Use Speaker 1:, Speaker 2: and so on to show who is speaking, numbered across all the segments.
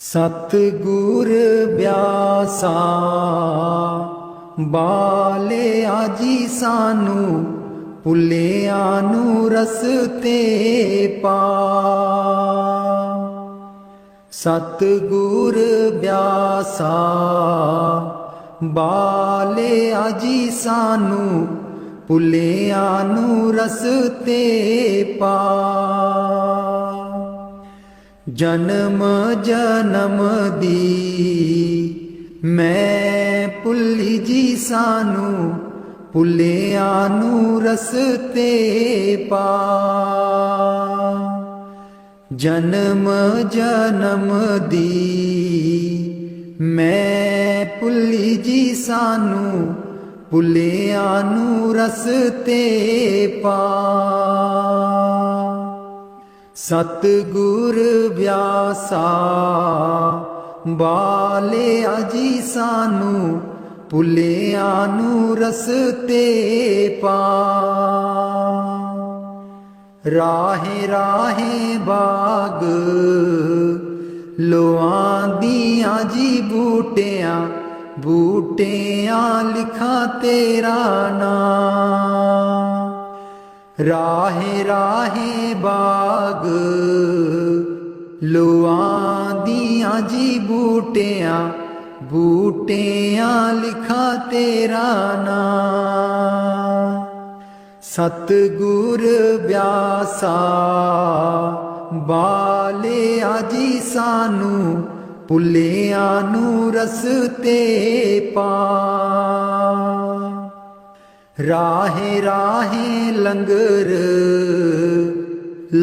Speaker 1: सतगुर ब्यासा बाले आजी सानू भुलिया नू रस्ते पा। सतगुर ब्यासा बाले आजी सानू भुलिया नू रस्ते पा। जन्म जन्म दी मैं भुली जी सानू भुलिया नू रस्ते पा। जन्म जन्म दी मैं भुली जी सानू भुलिया नू रस्ते पा। सतगुर ब्यासा बाले आजी सानू भुलिया नू रस्ते पा। राहे राहे बाग लोआं दियां जी बूटियां बूटियां लिखा तेरा नाम। राहे राहे बाग लोआं दियां जी बूटियां बूटियां लिखा तेरा नाम। सतगुर ब्यासा बाले आजी सानू भुलिया नू रस्ते पा। राहे राहे लंगर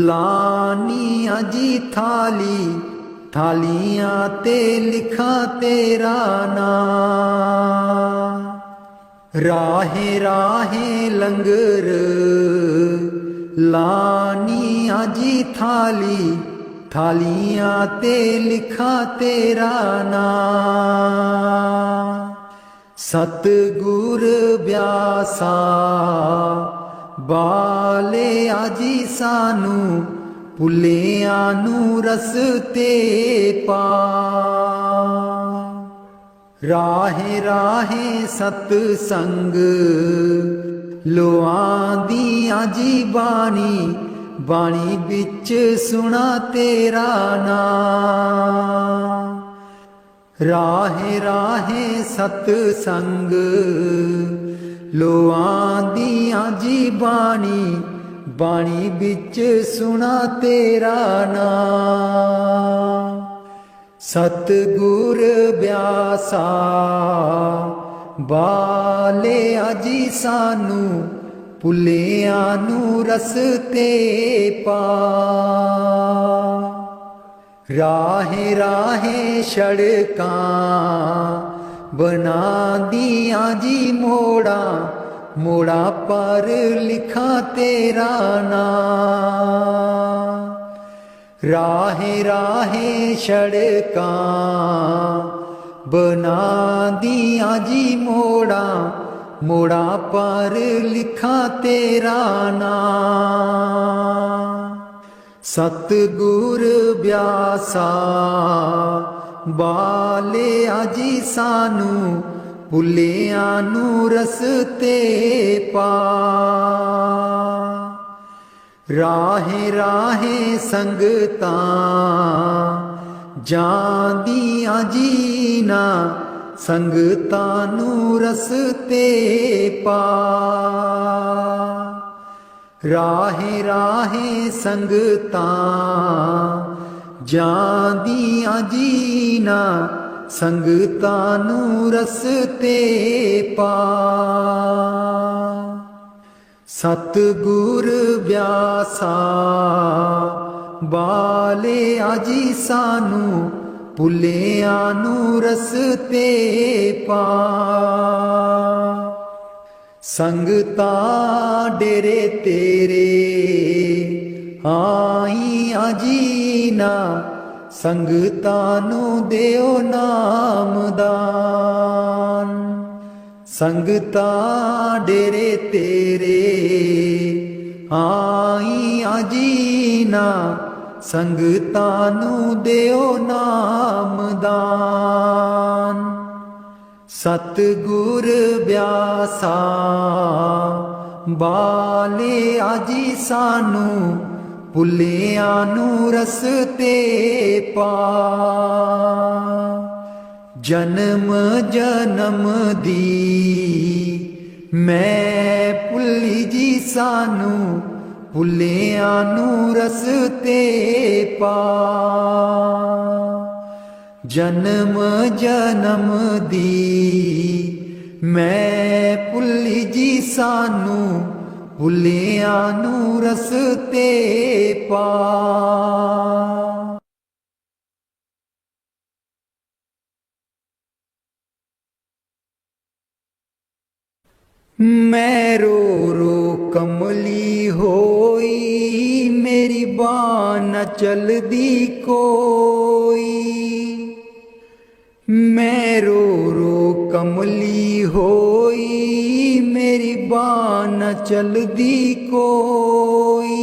Speaker 1: लानी आजी थाली थालियां ते लिखा तेरा नाम। राहे राहे लंगर लानी आजी थाली थालियां ते लिखा तेरा नाम। सतगुर ब्यासा बाले आजी सानू भुलिया नू रस्ते पा। राहे राहे सतसंग लोआं दियां जी बाणी बाणी बिच सुना तेरा नाम। राहे राहे सतसंग लोआं दियां जी बाणी बाणी बिच सुना तेरा नाम। सतगुर ब्यासा बाले आजी सानू भुलिया नू रस्ते पा। राहे राहे सड़कां बना दियां जी मोड़ा मोड़ा पर लिखा तेरा नाम। राहे राहे सड़कां बना दियां जी मोड़ा मोड़ा पर लिखा तेरा नाम। सतगुर ब्यासा बाले आजी सानू भुलिया नू रस्ते पा। राहे राहे संगतां जांदियां जीना संगतां नू रस्ते पा। राहे राहे संगतां जांदियां जीना संगतां नू रस्ते पा। सतगुर ब्यासा बाले आजी सानू भुलिया नू रस्ते पा। संगतां डेरे तेरे आई आजीना संगतां नू देओ नामदान। संगतां डेरे तेरे आई आजीना संगतां नू देओ नाम ਸਤਿਗੁਰ ਬਿਆਸਾ ਬਾਲਿਆ ਜੀ ਸਾਨੂੰ ਭੁੱਲਿਆਂ ਨੂੰ ਰਸਤੇ ਪਾ। ਜਨਮ ਜਨਮ ਦੀ ਮੈਂ ਭੁੱਲੀ ਜੀ ਸਾਨੂੰ ਭੁੱਲਿਆਂ ਨੂੰ ਰਸਤੇ ਪਾ। ਜਨਮ ਜਨਮ ਦੀ ਮੈਂ ਭੁੱਲੀ ਜੀ ਸਾਨੂੰ ਭੁੱਲਿਆਂ ਨੂੰ ਰਸਤੇ ਪਾ। मैं रो रो कमली होई मेरी बाँ न चलदी कोई। मैं रो रो कमली होई मेरी बाँ न चलदी कोई।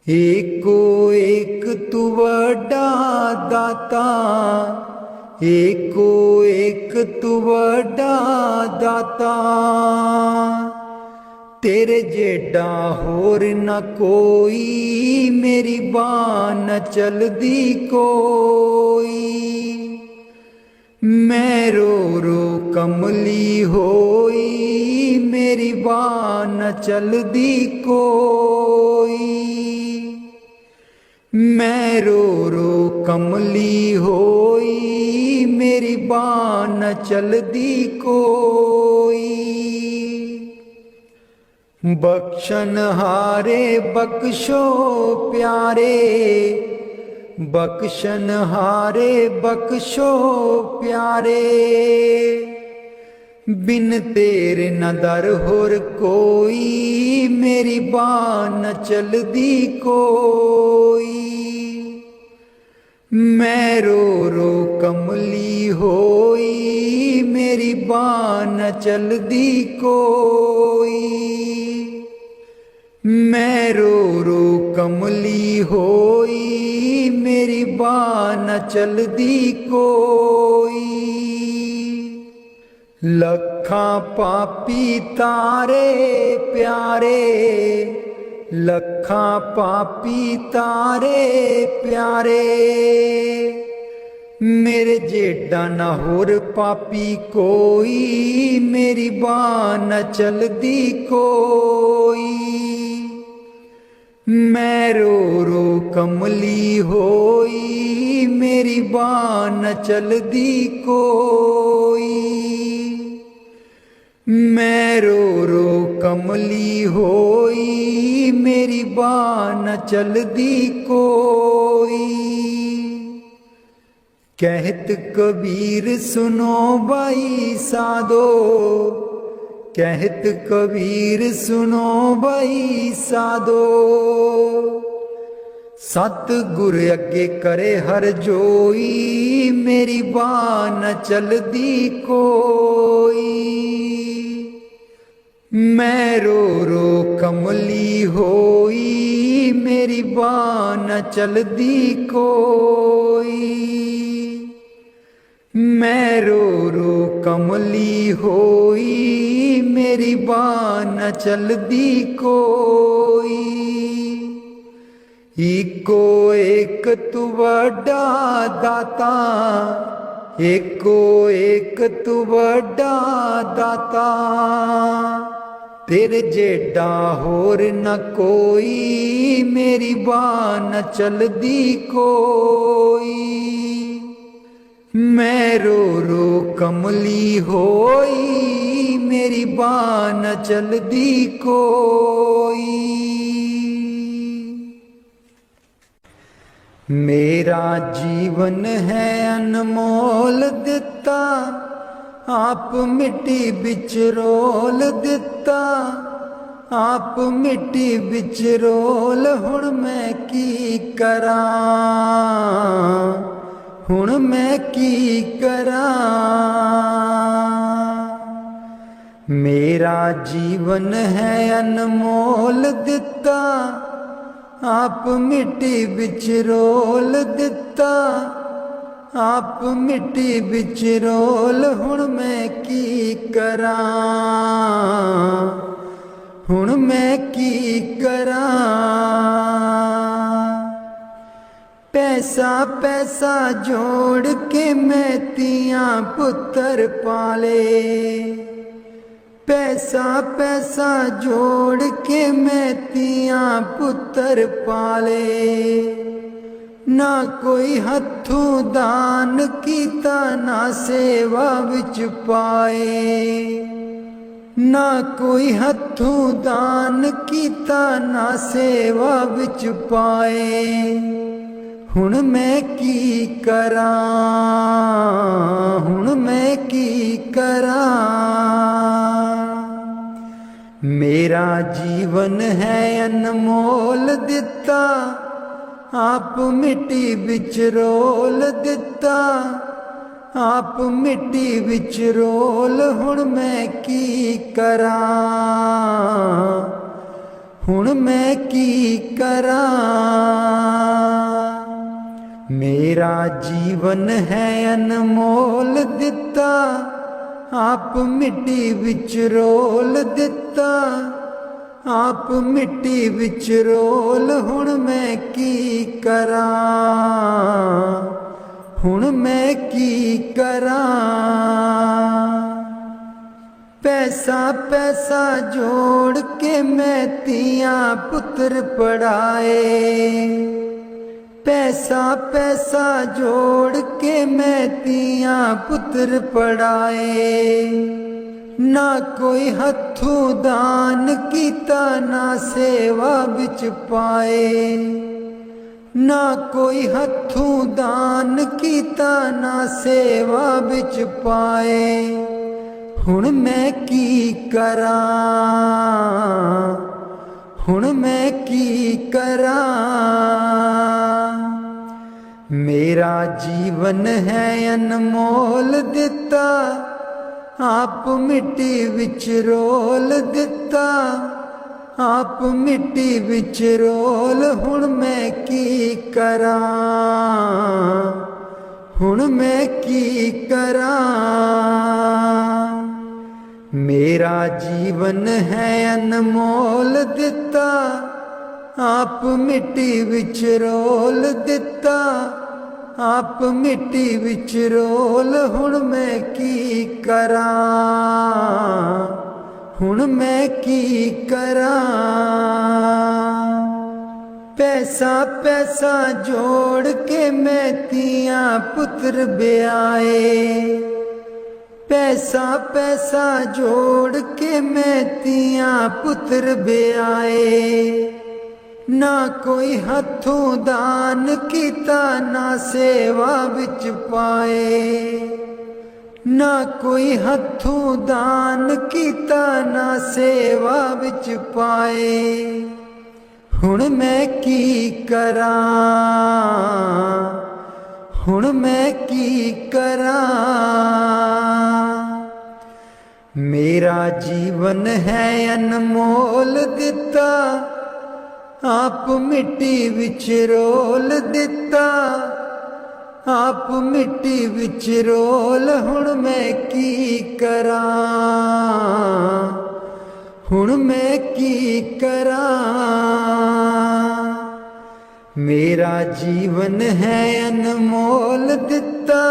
Speaker 1: एको एक तू वड्डा दाता एको एक तू वड्डा दाता। तेरे जेडा होर न कोई मेरी बाँ न चलदी कोई। मैं रो रो कमली होई मेरी बाँ न चलदी कोई। मैं रो रो कमली होई मेरी बाँ न चलदी कोई। बख्शन हारे बख्शो प्यारे बख्शन हारे बख्शो प्यारे। बिन तेरे न दर होर कोई मेरी बाँ न चलदी कोई। मैं रो रो कमली होई मेरी बाँ न चलदी कोई। मैं रो रो कमली होई मेरी बाँ न चलदी कोई। लखां पापी तारे प्यारे लखां पापी तारे प्यारे। मेरे जेडा न होर पापी कोई मेरी बाँ न चलदी कोई। मैं रो रो कमली होई मेरी बाँ न चलदी कोई। मैं रो रो कमली होई मेरी बाँ न चलदी कोई। कहत कबीर सुनो भाई साधो कहत कबीर सुनो भाई साधो। सतगुर अगे करे हर जोई मेरी बाँ न चलदी कोई। मैं रो रो कमली होई मेरी बाँ न चलदी कोई। मैं रो रो कमली होई मेरी बाँ न चलदी कोई। इको एक तू वड्डा दाता एको एक तू वड्डा दाता। तेरे जेडा होर न कोई मेरी बाँ न चलदी कोई। मैं रो रो कमली होई मेरी बाँ न चलदी कोई। मेरा जीवन है अनमोल दिता आप मिट्टी बिच रोल दिता। आप मिट्टी बिच रोल हुण मैं की करा हुण मैं की करा। मेरा जीवन है अनमोल दिता आप मिट्टी बिच रोल दिता। आप मिट्टी विच रोल हुण मैं की करां, हुण मैं की करां। पैसा पैसा जोड़ के मैं तियां पुत्र पाले, पैसा पैसा जोड़ के मैं तियां पुत्र पाले। ना कोई हथों दान कीता ना सेवा विच पाए, ना कोई हथों दान कीता ना सेवा विच पाए। हुण मैं की करां, हुण मैं की करां। मेरा जीवन है अनमोल दिता, आप मिट्टी विच रोल दिता, आप मिट्टी विच रोल। हुण मैं की करां, हुण मैं की करां। मेरा जीवन है अनमोल दिता, आप मिट्टी विच रोल दिता, आप मिट्टी विच रोल। हुण मैं की करां, हुण मैं की करां। पैसा पैसा जोड़ के मैं तियां पुत्र पढ़ाए, पैसा पैसा जोड़ के मैं तियां पुत्र पढ़ाए। ना कोई हथों दान कीता ना सेवा विच पाए, ना कोई हथों दान कीता ना सेवा विच पाए। हुण मैं की करां, हुण मैं की करां। मेरा जीवन है अनमोल दिता, आप मिट्टी विच रोल दिता, आप मिट्टी विच रोल। हुण मैं की करां, हुण मैं की करां। मेरा जीवन है अनमोल दिता, आप मिट्टी विच रोल दिता, आप मिट्टी विच रोल। हुण मैं की करां, हुण मैं की करां। पैसा पैसा जोड़ के मैं तियां पुत्र ब्याए, पैसा पैसा जोड़ के मैं तियां पुत्र ब्याए। ना कोई हथों दान कीता ना सेवा विच पाए, ना कोई हथों दान कीता ना सेवा विच पाए। हुण मैं की करां, हुण मैं की करां। मेरा जीवन है अनमोल दिता, आप मिट्टी विच रोल दिता, आप मिट्टी विच रोल। हुण मैं की करां, हुण मैं की करां। मेरा जीवन है अनमोल दिता,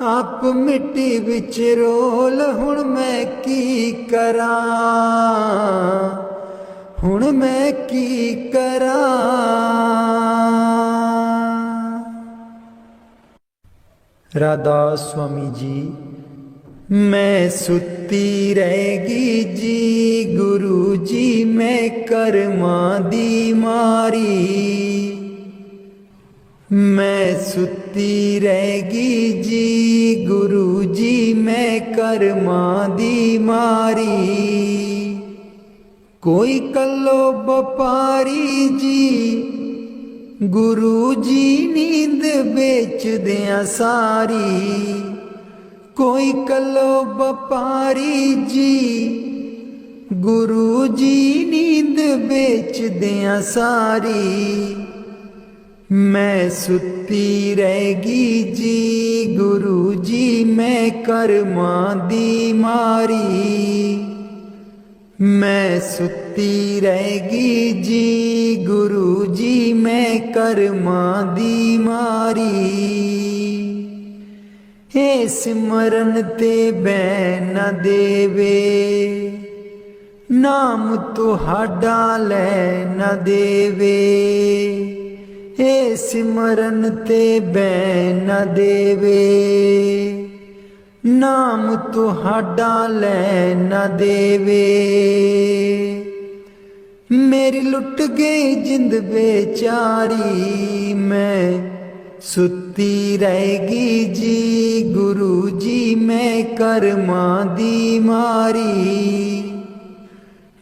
Speaker 1: आप मिट्टी विच रोल। हुण मैं की करां, हुण मैं की करां। राधा स्वामी जी। मैं सुती रहेगी जी गुरु जी, मैं कर्मा दी मारी। मैं सुती रहेगी जी गुरु जी, मैं कर्मा दी मारी। कोई कल्लो व्यापारी जी गुरु जी नींद बेच दिया सारी। कोई कल्लो व्यापारी जी गुरु जी नींद बेच दिया सारी। मैं सुती रहेगी जी गुरु जी मैं कर्मा दी मारी। मैं सुती रहेगी जी गुरु जी मैं कर्मा दी मारी। हे सिमरन ते बैन न देवे नाम तुहाडा लै न देवे। हे सिमरन ते बैन न देवे नाम तुहाडा लै न देवे। मेरी लुट गई जिंद बेचारी मैं सुती रहेगी जी गुरु जी मैं कर्मा दी मारी।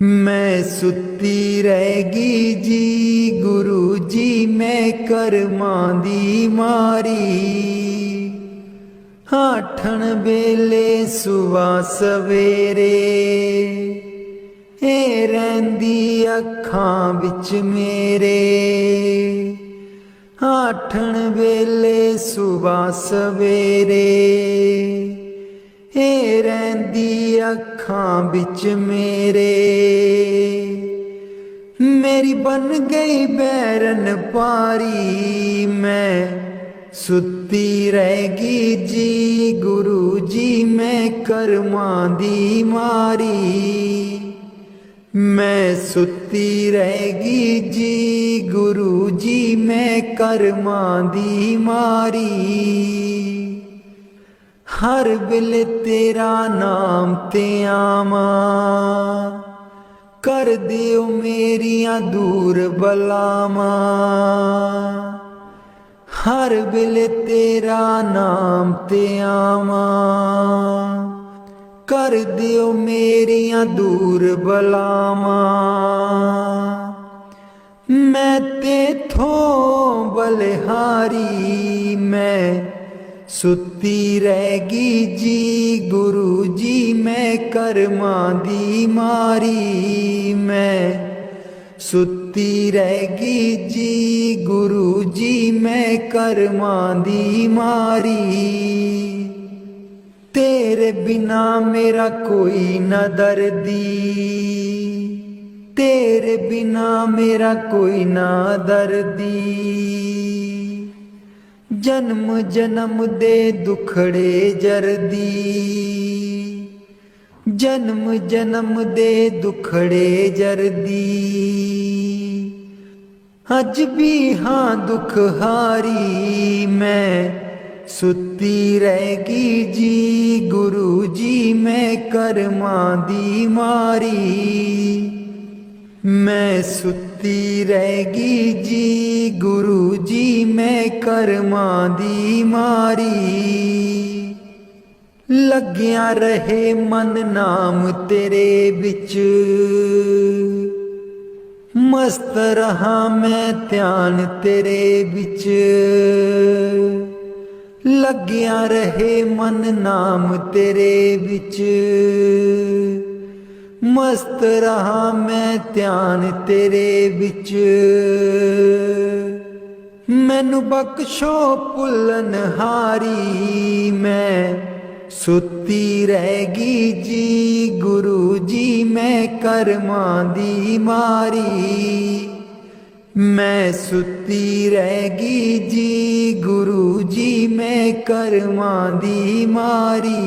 Speaker 1: मैं सुती रहेगी जी गुरु जी मैं कर्मा दी मारी। आठन वेले सुबह सवेरे ए रहिंदी अखां विच मेरे। आठन वेले सुबह सवेरे ए रहिंदी अखां विच मेरे। मेरी बन गई बैरन पारी मैं सुती रहेगी जी गुरु जी मैं कर्मा दी मारी। मैं सुती रहेगी जी गुरु जी मैं कर्मा दी मारी। हर वेले तेरा नाम ते आवा कर दियो मेरियां दूर बलावा। हर वेले तेरा नाम ते आवा कर दियो मेरियां दूर बलावा। मैं तेथों बलिहारी मैं सुती रहेगी जी गुरु जी मैं कर्मा दी मारी। मैं सुती रहेगी जी गुरु जी मैं कर्मा दी मारी। तेरे बिना मेरा कोई न दर्दी तेरे बिना मेरा कोई ना दर्दी। जन्म जन्म दे दुखड़े जरदी जन्म जन्म दे दुखड़े जरदी। अज भी हाँ दुख हारी मैं सुती रहेगी जी गुरु जी मैं कर्मा दी मारी। मैं सुती रहेगी जी गुरु जी मैं कर्मा दी मारी। लग्या रहे मन नाम तेरे बिच मस्त रहा मैं ध्यान तेरे बिच। लग्या रहे मन नाम तेरे बिच मस्त रहा मैं ध्यान तेरे बिच। मैनू बख्शो भुलन हारी मैं सुती रहेगी जी गुरु जी मैं कर्मा दी मारी। मैं सुती रहेगी जी गुरु जी मैं कर्मा दी मारी।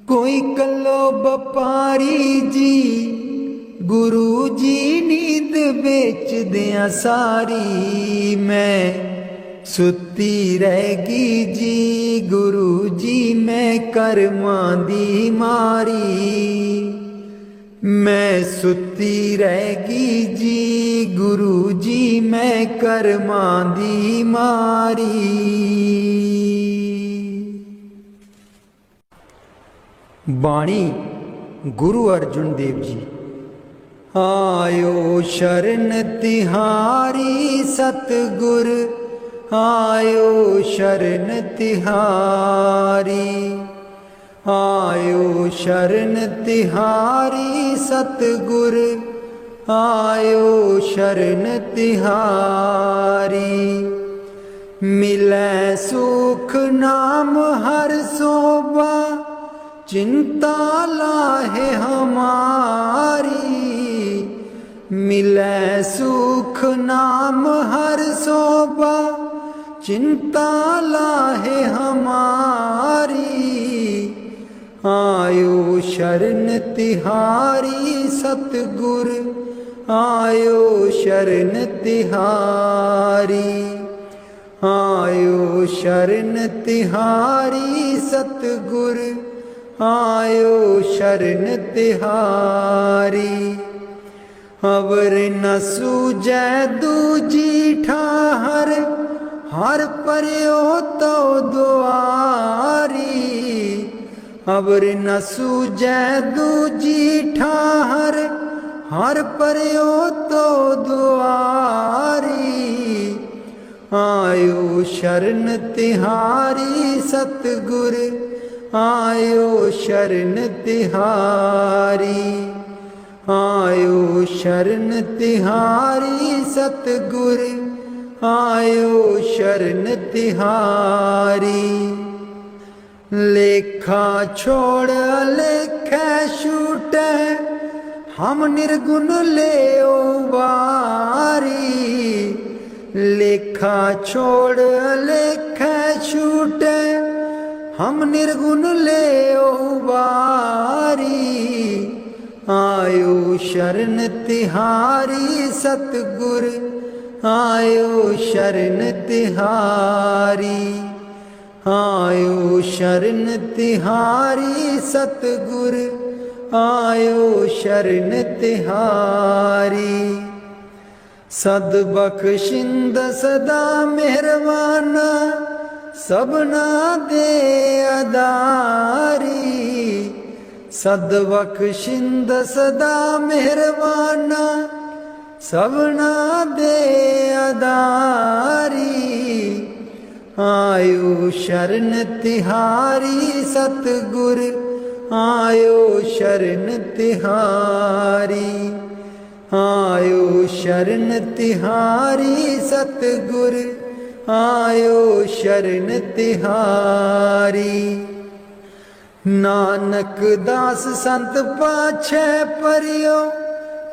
Speaker 1: कोई कलो बपारी जी गुरु जी नींद बेच दिया सारी। मैं सुती रहेगी जी गुरु जी मैं कर्मा दी मारी। मैं सुती रहेगी जी गुरु जी मैं कर्मा दी मारी। बाणी गुरु अर्जुन देव जी। आयो शरण तिहारी सतगुर आयो शरण तिहारी। आयो शरण तिहारी सतगुर आयो शरण तिहारी। मिलै सुख नाम हर सोबा, चिंता लाहे हमारी। मिलै सुख नाम हर सोबा, चिंता लाहे हमारी। आयो शरण तिहारी सतगुर, आयो शरण तिहारी। आयो शरण तिहारी सतगुर, आयो शरण तिहारी। अवर न सूझै दूजी ठाहर, हर पर्यो तो दुआरी। अवर न सूझै दूजी ठाहर, हर पर्यो तो दुआरी। आयो शरण तिहारी सतगुर, आयो शरण तिहारी। आयो शरण तिहारी सतगुर, आयो शरण तिहारी। लेखा छोड़ लेखै छूटै, हम निर्गुण लेओ वारी। लेखा छोड़ लेखै छूटै, हम निर्गुण लेओ वारी। आयो शरण तिहारी सतगुर, आयो शरण तिहारी। आयो शरण तिहारी सतगुर, आयो शरण तिहारी। सद बख्शिंद सदा मेहरबाना, सबना दे अदारी। सद बख्शिंद सदा मेहरबाना, सबना दे अदारी। आयो शरण तिहारी सतगुर, आयो शरण तिहारी। आयो शरण तिहारी सतगुर, आयो शरण तिहारी। नानक दास संत पाछै परियो,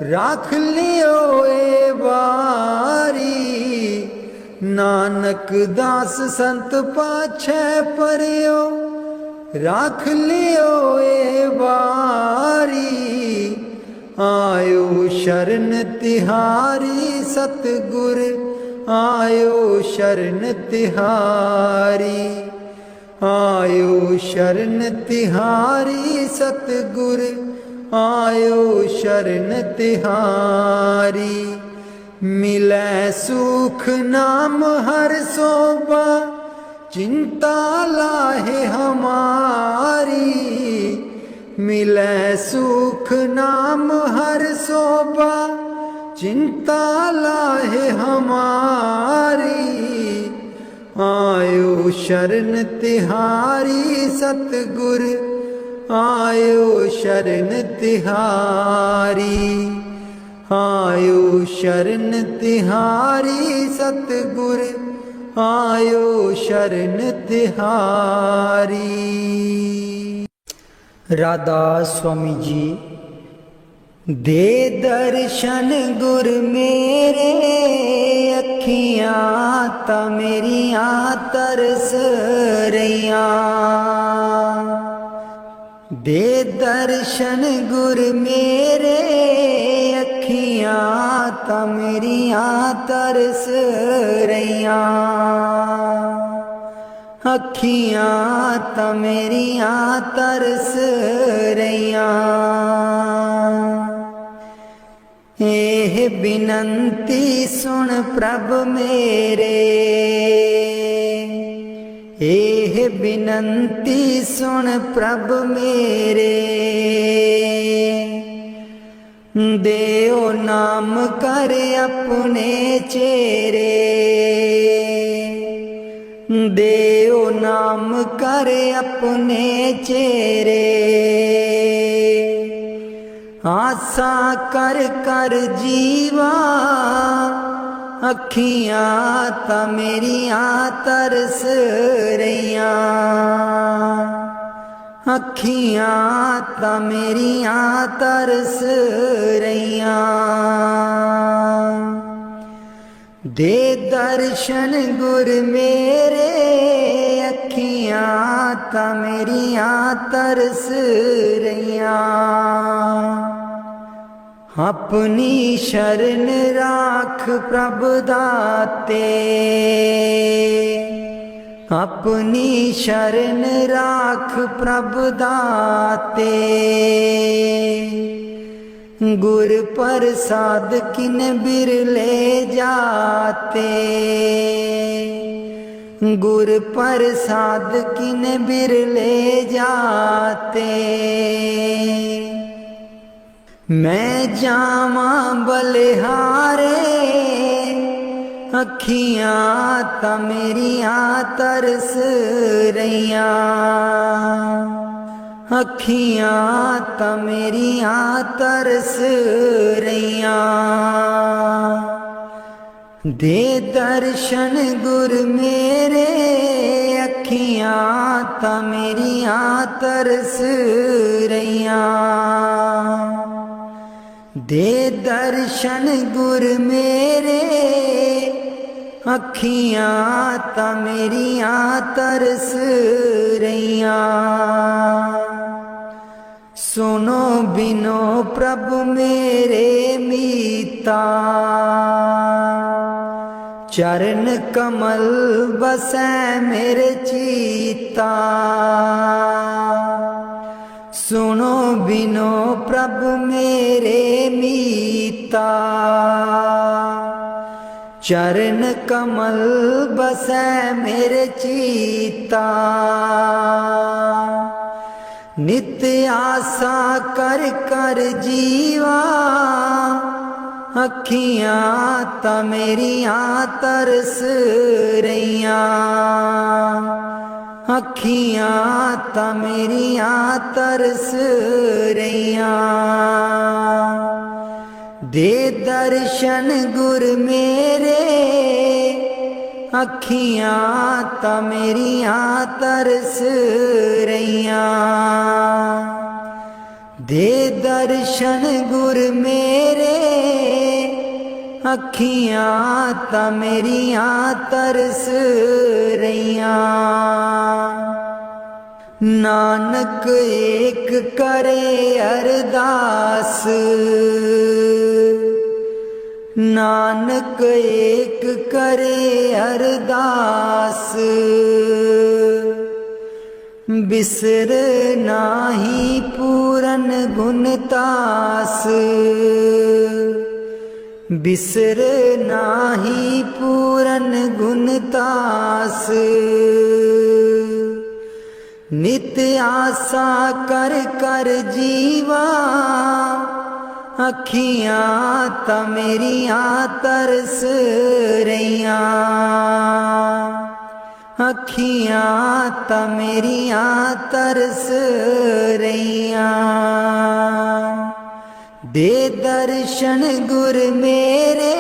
Speaker 1: राख लियो ए बारी। नानक दास संत पाछै परियो, राख लियो ए बारी। आयो शरण तिहारी सतगुर, आयो शरण तिहारी। आयो शरण तिहारी सतगुर, आयो शरण तिहारी। मिलै सुख नाम हर सोबा, चिंता लाहे हमारी। मिलै सुख नाम हर सोबा, चिंता लाहे हमारी। आयो शरण तिहारी सतगुर, आयो शरण तिहारी। आयो शरण तिहारी सतगुर, आयो शरण तिहारी। राधा स्वामी जी। दे दर्शन गुर मेरे, अखियां ता मेरियां तरस रहियां। दे दर्शन गुर मेरे, अखियां ता मेरियां तरस रहियां। अखियां ता मेरियां तरस रहियां। एह बिनंती सुन प्रभ मेरे, एह बिनंती सुन प्रभ मेरे। देओ नाम कर अपने चेरे, देओ नाम कर अपने चेरे। आसा कर कर जीवा अखियां ता मेरियां तरस रहियां अखियां ता मेरियां तरस रहियां दे दर्शन गुर मेरे अखियां ता मेरियां तरस रहियां अपनी शरण राख प्रभ दाते अपनी शरण राख प्रभ दाते गुर प्रसाद किन बिरले जाते गुर प्रसाद किन बिरले जाते मैं जावा बलिहारे अखियां ता मेरियां तरस रहियां अखियां ता मेरियां तरस रहियां दे दर्शन गुर मेरे अखियां ता मेरियां तरस रहियां दे दर्शन गुर मेरे अखियां ता मेरियां तरस रहियां सुनो बिनो प्रभु मेरे मीता चरण कमल बसै मेरे चीता सुनो बिनो प्रभु मेरे मीता चरण कमल बसै मेरे चीता नित्य आशा कर कर जीवा अखियां ता मेरियां तरस रहियां अखियां ता मेरियां तरस रहियां दे दर्शन गुर मेरे अखियां ता मेरियां तरस रहियां दे दर्शन गुर मेरे अखियां ता मेरियां तरस रहियां नानक एक करे अरदास नानक एक करे अरदास बिसर नाही पूरन गुणतास बिसर नाही पूरन गुणतास नित्य आशा कर कर जीवा अखियां ता मेरियां तरस रहियां अखियां ता मेरियां तरस रहियां दे दर्शन गुर मेरे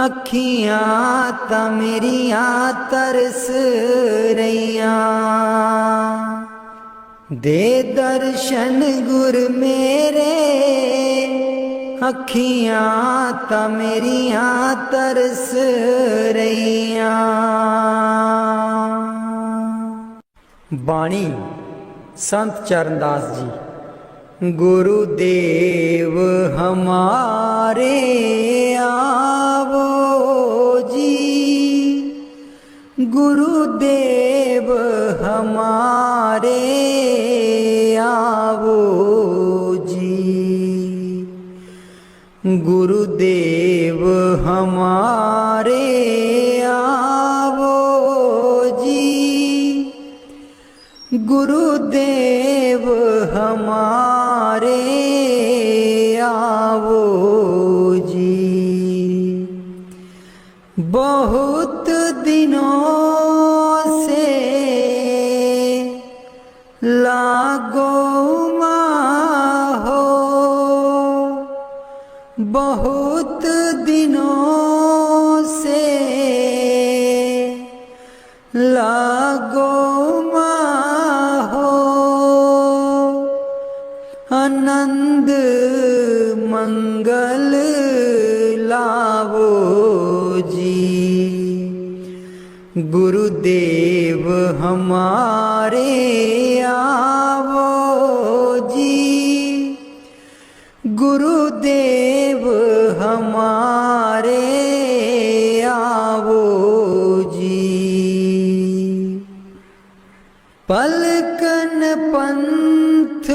Speaker 1: अखियां ता मेरियां तरस रहियां दे दर्शन गुर मेरे अखियां ता मेरियां तरस रहियां। बाणी संत चरणदास जी। गुरुदेव हमारे आवो जी, गुरुदेव हमारे आवो जी, गुरुदेव हमारे आवो जी, गुरुदेव हमारे आवो जी। बहुत दिनों से लागो माहो बहुत दिनों से लागो माहो आनंद मंगल लावो जी। गुरुदेव हमारे आवो जी, गुरुदेव हमारे आवो जी। पलकन पंथ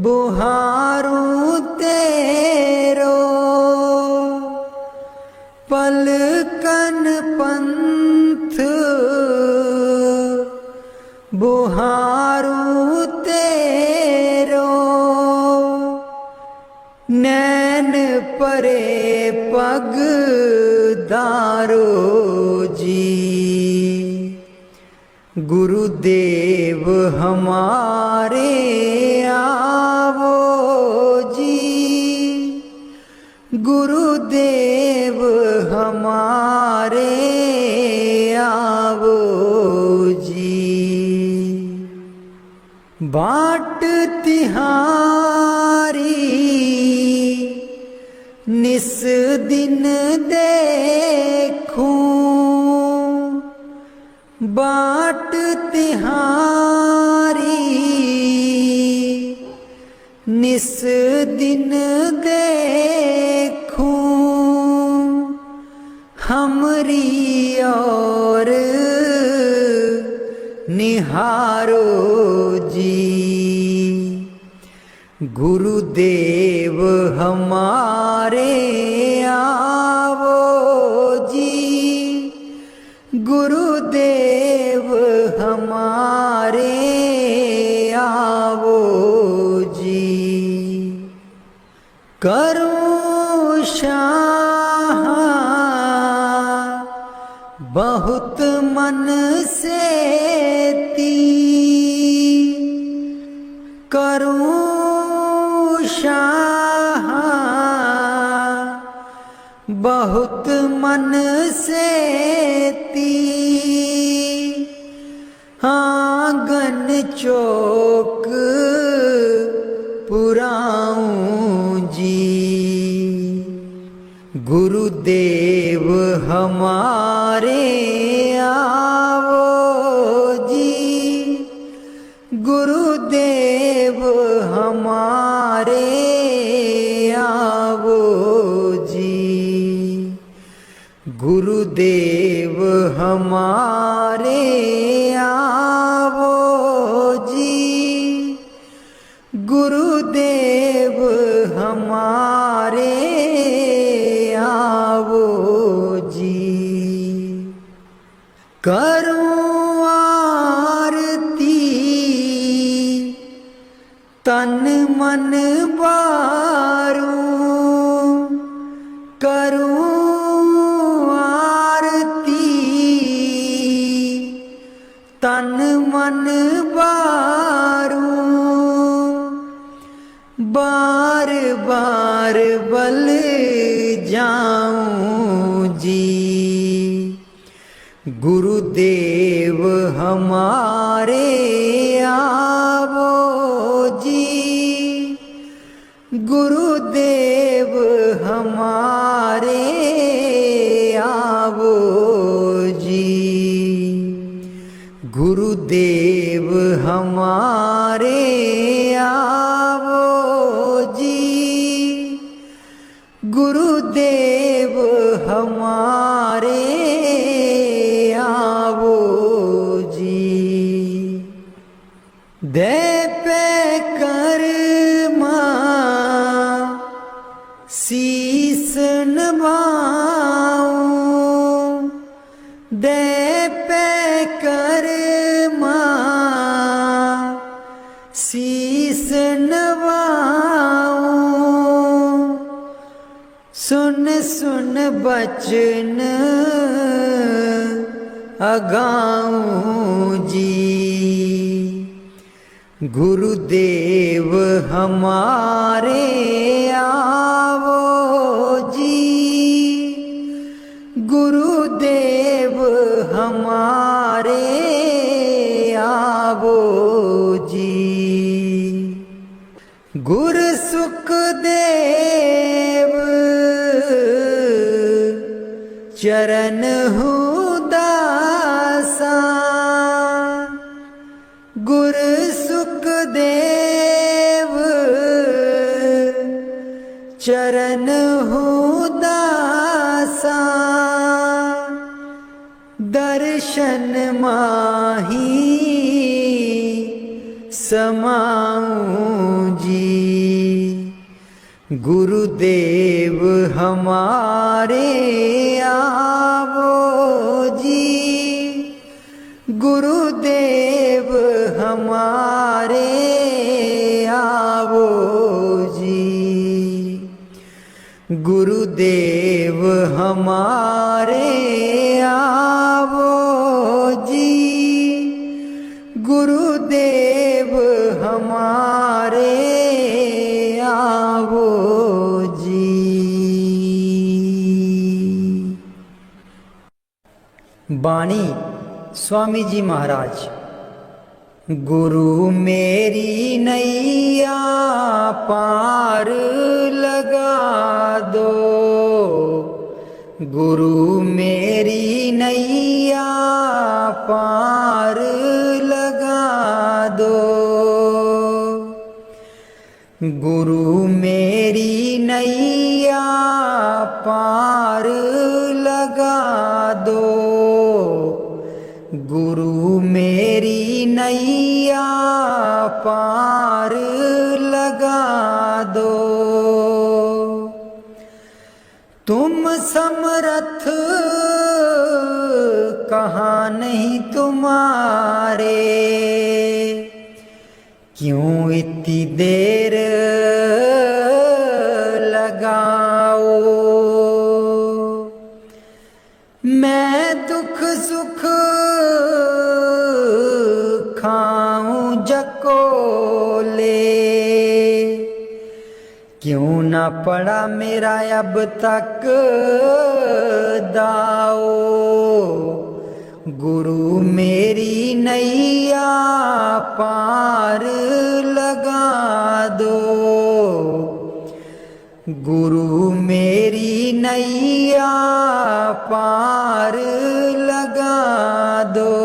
Speaker 1: बुहारूं तेरो, पलकन पंथ बुहारूं तेरो, नैन परे पग दारो जी। गुरुदेव हमारे आवो जी, गुरुदेव हमारे आवो जी। बाट तिहारी निस दिन देखूं, बाट तिहारी निस दिन देखूं, हमरी और निहारो जी। गुरुदेव हमारे आवो जी, गुरुदेव हमारे आवो जी। करूं शाह बहुत मन से ती, करूं शाह बहुत मन से ती, आंगन चौक पुराऊं जी। गुरुदेव हमारे आवो जी, गुरुदेव हमारे आवो जी। गुरुदेव हमारे आवो जी, गुरुदेव हमारे आवो जी। करूं आरती तन मन बारूं, करूं आरती तन मन बारूं, बार बार बल जाऊं जी। गुरुदेव हमारे आवो जी, गुरुदेव हमारे आवो जी। गुरुदेव हमारे आवो जी, गुरुदेव हमारे आवो जी। दे पे कर्मा शीस नभाऊं, दे पे कर्मा शीस नभाऊं, सुन सुन बचन अगाऊं जी। गुरुदेव हमारे आवो जी, गुरुदेव हमारे आवो जी। गुरु सुखदेव चरण दासा, गुरु सुखदेव चरण दासा। दर्शन माही समाऊं जी, गुरुदेव हमारे आवो जी, गुरुदेव हमारे आवो जी, गुरुदेव हमारे आवो जी, गुरुदेव हमारे आवो जी। बाणी स्वामी जी महाराज। गुरु मेरी नैया पार लगा दो, गुरु मेरी नैया पार लगा दो, गुरु मेरी नैया पार लगा दो, गुरु मेरी नैया पार लगा दो। तुम समर्थ कहाँ नहीं तुम्हारे, क्यों इतनी देर लगाओ। मैं दुख सुख खाऊं जकोले, क्यों ना पड़ा मेरा अब तक दाओ। गुरु मेरी नैया पार लगा दो, गुरु मेरी नैया पार लगा दो।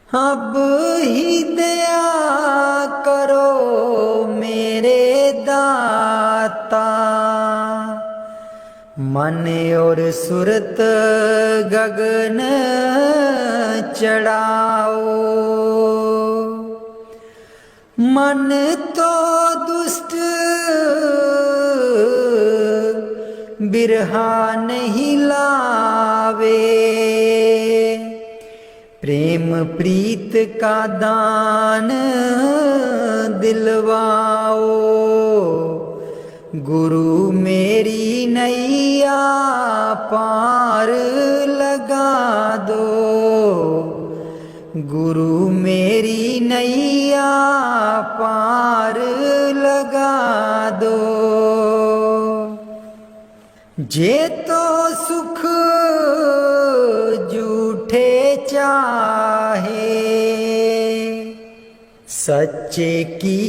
Speaker 1: अब ही दया करो मेरे दाता, मन और सुरत गगन चढ़ाओ। मन तो दुष्ट बिरहा नहीं लावे, प्रेम प्रीत का दान दिलवाओ। गुरु मेरी नैया पार लगा दो, गुरु मेरी नैया पार लगा दो। जे तो सुख झूठे चाहे, सच्चे की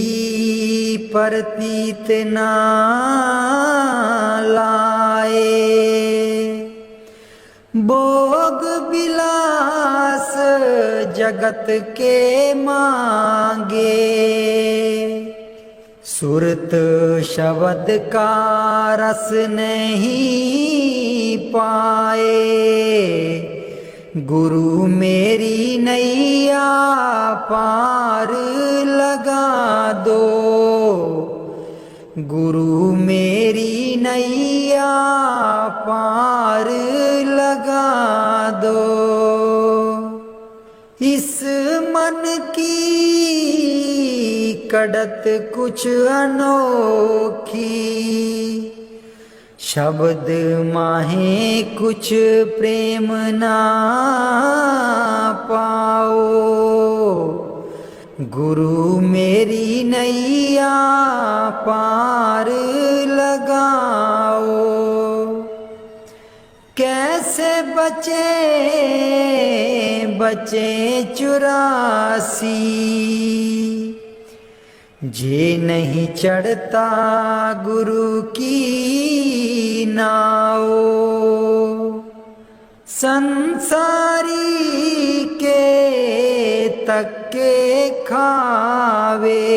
Speaker 1: प्रतीत ना लाए। भोग विलास जगत के मांगे, सुरत शब्द का रस नहीं पाए। गुरु मेरी नैया पार लगा दो, गुरु मेरी नैया पार लगा दो। इस मन की कड़त कुछ अनोखी, शब्द माहे कुछ प्रेम ना पाओ, गुरु मेरी नैया पार लगाओ। कैसे बचे बचे 84, जे नहीं चढ़ता गुरु की नाव। संसारी के तक्के खावे,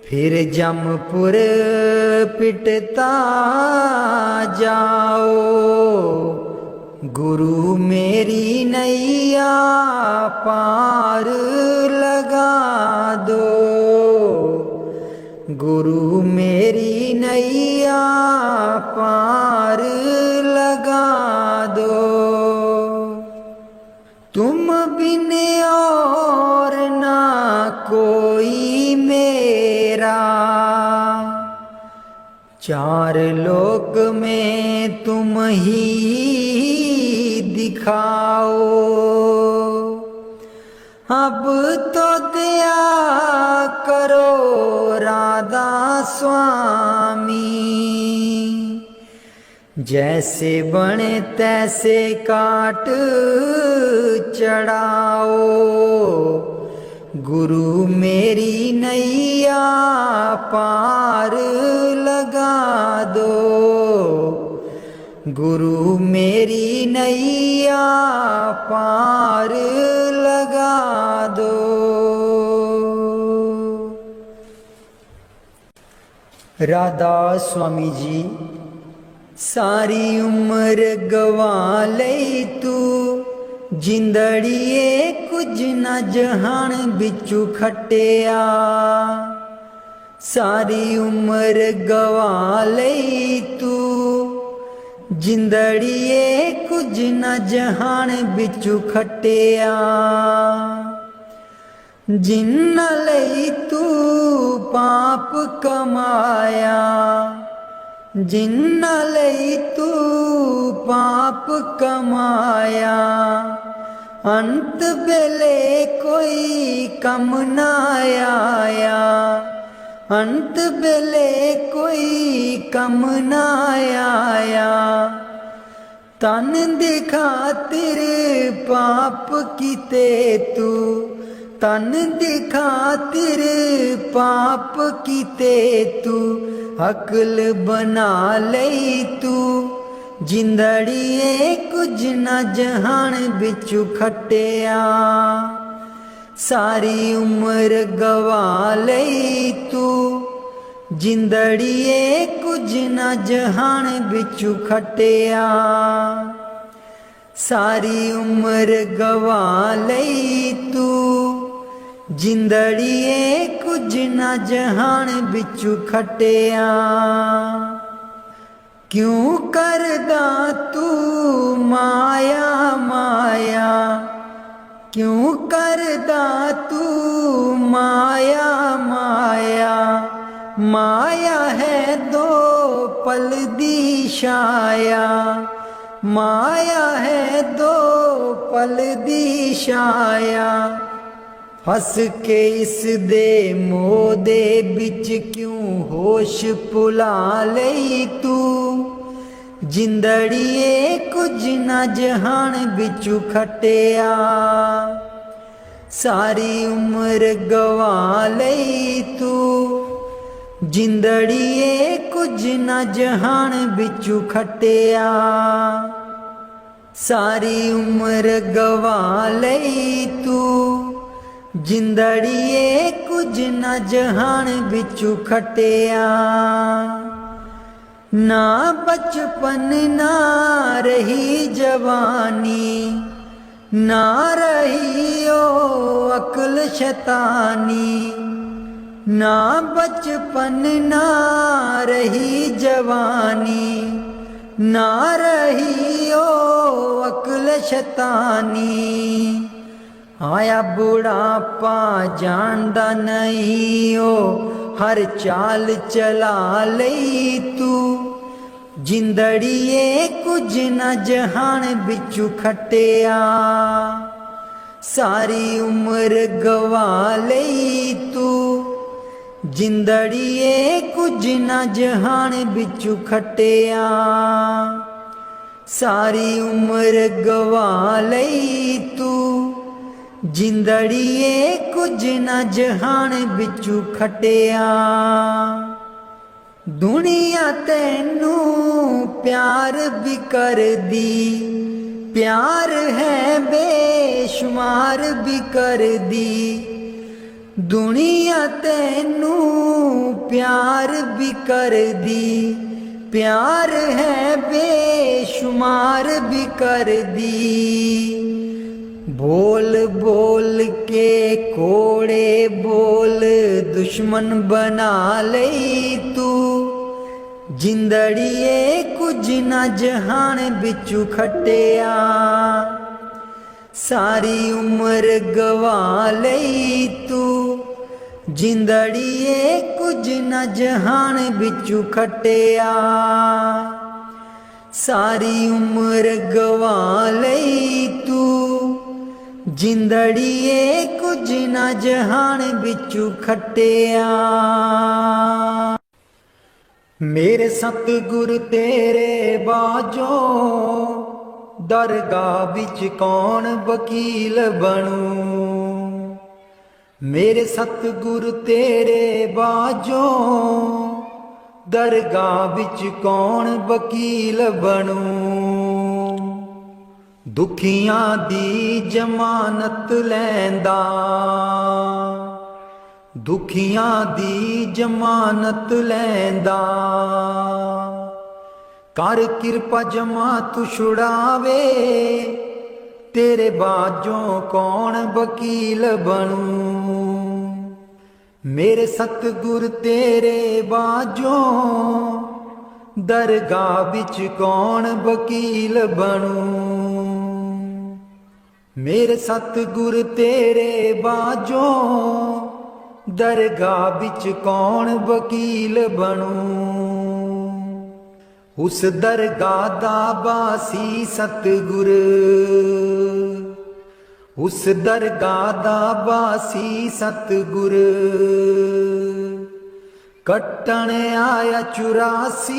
Speaker 1: फिर जमपुर पिटता जाओ। गुरु मेरी नैया पार लगा दो, गुरु मेरी नैया पार लगा दो। तुम बिन और ना कोई मेरा, चार लोक में तुम ही दिखाओ। अब तो दया करो राधा स्वामी, जैसे बने तैसे काट चढ़ाओ। गुरु मेरी नैया पार लगा दो, गुरु मेरी नैया पार लगा दो। राधा स्वामी जी सारी उम्र गवा लई तू, जिंदड़िए कुछ न जहान बिचू खटिया। सारी उम्र गवा लई तू, जिंदड़िए कुछ न जहान बिचू खटिया। जिन्न लई तू पाप कमाया, जिन्न लई तू पाप कमाया। अंत बेले कोई कम ना आया, अंत बेले कोई कम ना आया। तन दिखा तेरे पाप किते तू, तन दिखा तेरे पाप किते तू। अकल बना लई तू, जिंदड़िए कुछ न जहान बिचू खटिया। सारी उम्र गवा लई तू, जिंदड़िए कुछ न जहान बिचू खटिया। सारी उम्र गवा लई तू, जिंदड़िए कुछ न जहान बिचू खटिया। क्यों करदा तू माया माया, क्यों करदा तू माया माया। माया है दो पल दी छाया, माया है दो पल दी छाया। फस के इस दे मोह दे बिच क्यों होश भुला लई तू। जिंदड़िए कुछ न जहान बिचू खटिया। सारी उम्र गवा लई तू, जिंदड़िए कुछ न जहान बिचू खटिया। सारी उम्र गवा लई तू, जिंदड़िए कुछ न जहान बिचू खटिया। ना बचपन ना रही जवानी, ना रही ओ अक्ल शैतानी। ना बचपन ना रही जवानी, ना रही ओ अक्ल शैतानी। आया बुढ़ापा जानदा नहीं ओ हर चाल चला लई तू जिंदड़िए कुछ न जहान बिचू खटिया सारी उम्र गवा लई तू जिंदड़िए कुछ न जहान बिचू खटिया सारी उम्र गवा लई तू जिंदड़िए कुछ न जहान बिचू खटिया दुनिया तैनू प्यार भी कर दी प्यार है बेशुमार भी कर दी दुनिया तैनू प्यार भी कर दी प्यार है बेशुमार भी कर दी बोल बोल के कोड़े बोल दुश्मन बना लई तू जिंदड़िए कुछ न जहान बिचू खटिया सारी उम्र गवा लई तू जिंदड़िए कुछ न जहान बिचू खटिया सारी उम्र गवा लई तू जिंदड़िए कुछ न जहान बिचू खटिया मेरे सतगुर तेरे बाजो दरगाह बिच कौन वकील बनूं मेरे सतगुर तेरे बाजो दरगाह बिच कौन वकील बनूं दुखियां दी जमानत लैंदा दुखियां दी जमानत लैंदा कर किरपा जमा तू छुड़ावे तेरे बाजों कौन वकील बनूं मेरे सतगुर तेरे बाजों दरगाह बिच कौन वकील बनूं मेरे सतगुर तेरे बाजों दरगाह बिच कौन वकील बनूं उस दरगाह दा बासी सतगुर उस दरगाह दा बासी सतगुर कट्टन आया 84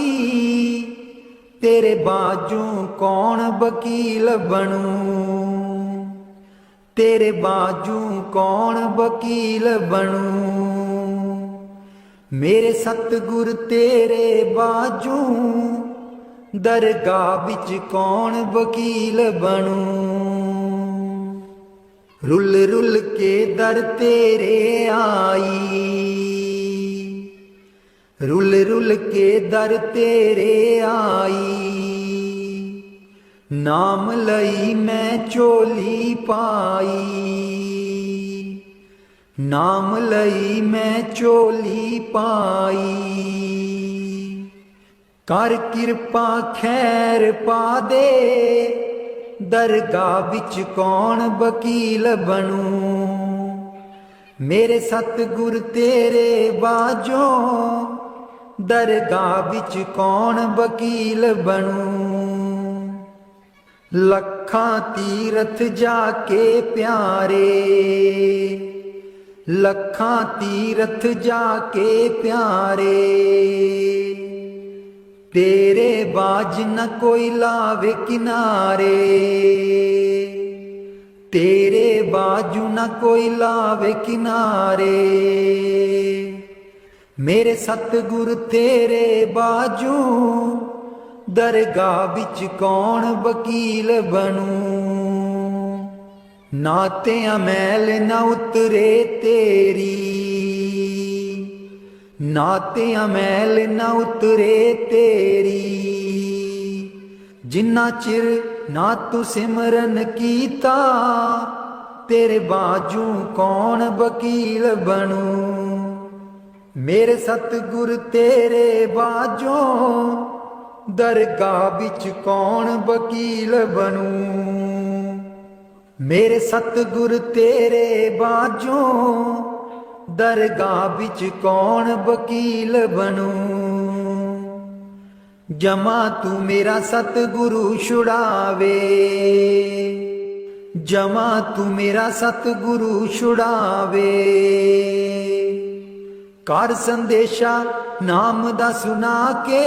Speaker 1: तेरे बाजू कौन वकील बनूं तेरे बाजू कौन वकील बनूं मेरे सतगुर तेरे बाजू दरगाह बिच कौन वकील बनूं रुल रुल के दर तेरे आई रुल रुल के दर तेरे आई नाम लई मैं चोली पाई नाम लई मैं चोली पाई कर किरपा खैर पा दे दरगाह बिच कौन वकील बनूं मेरे सतगुर तेरे बाजो दरगाह बिच कौन वकील बनूं लखां तीरथ जाके प्यारे लखां तीरथ जाके प्यारे तेरे बाज न कोई लावे किनारे तेरे बाजू न कोई लावे किनारे मेरे सतगुर तेरे बाजू दरगाह बिच कौन वकील बनूं नाते मैल न उतरे तेरी नाते मैल न उतरे तेरी जिन्ना चिर ना तू सिमरन कीता तेरे बाजू कौन वकील बनूं मेरे सतगुर तेरे बाजों दरगाह बिच कौन वकील बनूं मेरे सतगुर तेरे बाजों दरगाह बिच कौन वकील बनूं। जमा तू मेरा सतगुरु छुड़ावे, जमा तू मेरा सतगुरु छुड़ावे। कर संदेशा नाम दा सुना के,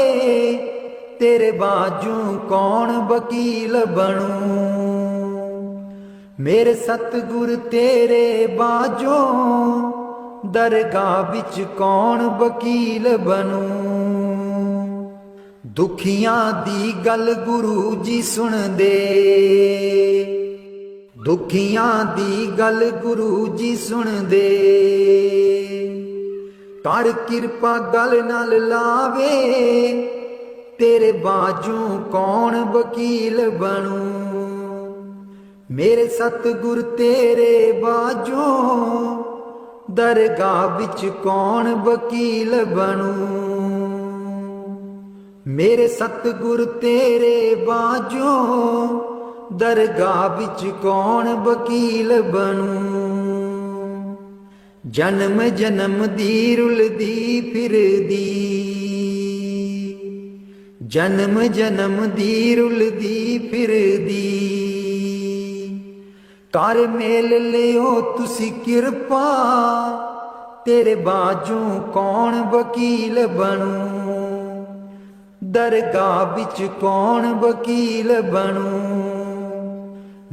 Speaker 1: तेरे बाजू कौन वकील बनूं। मेरे सतगुर तेरे बाजू, दरगाह बिच कौन वकील बनूं। दुखियां दी गल गुरु जी सुन दे, दुखियां दी गल गुरु जी सुन दे। कर किरपा गल नाल लावे, तेरे बाजू कौन वकील बनूं। मेरे सतगुर तेरे बाजू, दरगाह बिच कौन वकील बनूं। मेरे सतगुर तेरे बाजू, दरगाह बिच कौन वकील बनूं। जन्म जन्म दी रुलदी फिरदी, जन्म जन्म दी रुलदी फिरदी। कर मेल लियो तुसी किरपा, तेरे बाजू कौन वकील बनूं। दरगाह बिच कौन वकील बनूं।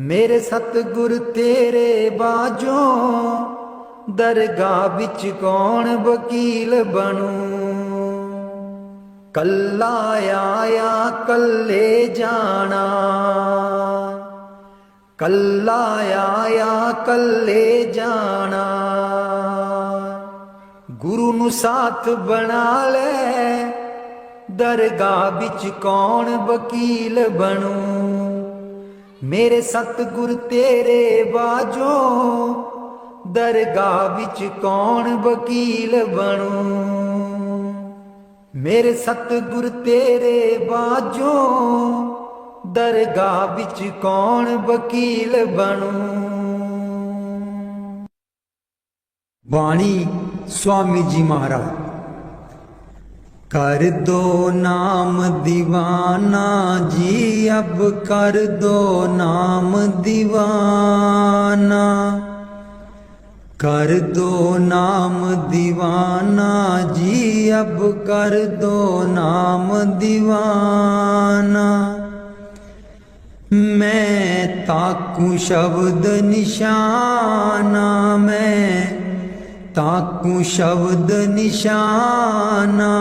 Speaker 1: मेरे सतगुर तेरे बाजू, दरगाह बिच कौन वकील बनूं। कल्ला आया कल्ले जाना, कल्ला आया कल्ले जाना। गुरु नू साथ बना ले, दरगाह बिच कौन वकील बनूं। मेरे सतगुर तेरे बाजू, दरगाह बिच कौन वकील बनूं। मेरे सतगुर तेरे बाजू, दरगाह बिच कौन वकील बनूं। बाणी स्वामी जी महाराज। कर दो नाम दीवाना जी, अब कर दो नाम दीवाना। कर दो नाम दीवाना जी, अब कर दो नाम दीवाना। मैं ताकू शब्द निशाना, मैं ताकू शब्द निशाना।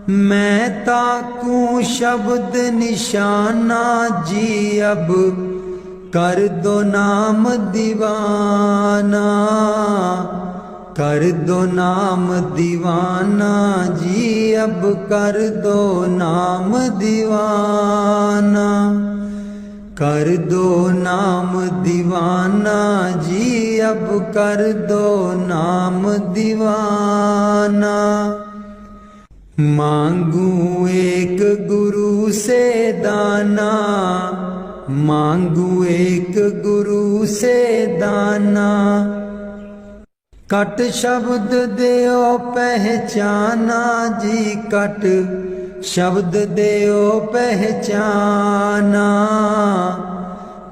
Speaker 1: मैं ताकू शब्द निशाना जी, अब कर दो नाम दीवाना। कर दो नाम दीवाना जी, अब कर दो नाम दीवाना। कर दो नाम दीवाना जी, अब कर दो नाम दीवाना। मांगू एक गुरु से दाना, मांगू एक गुरु से दाना। कट शब्द देओ पहचाना जी, कट शब्द देओ पहचाना।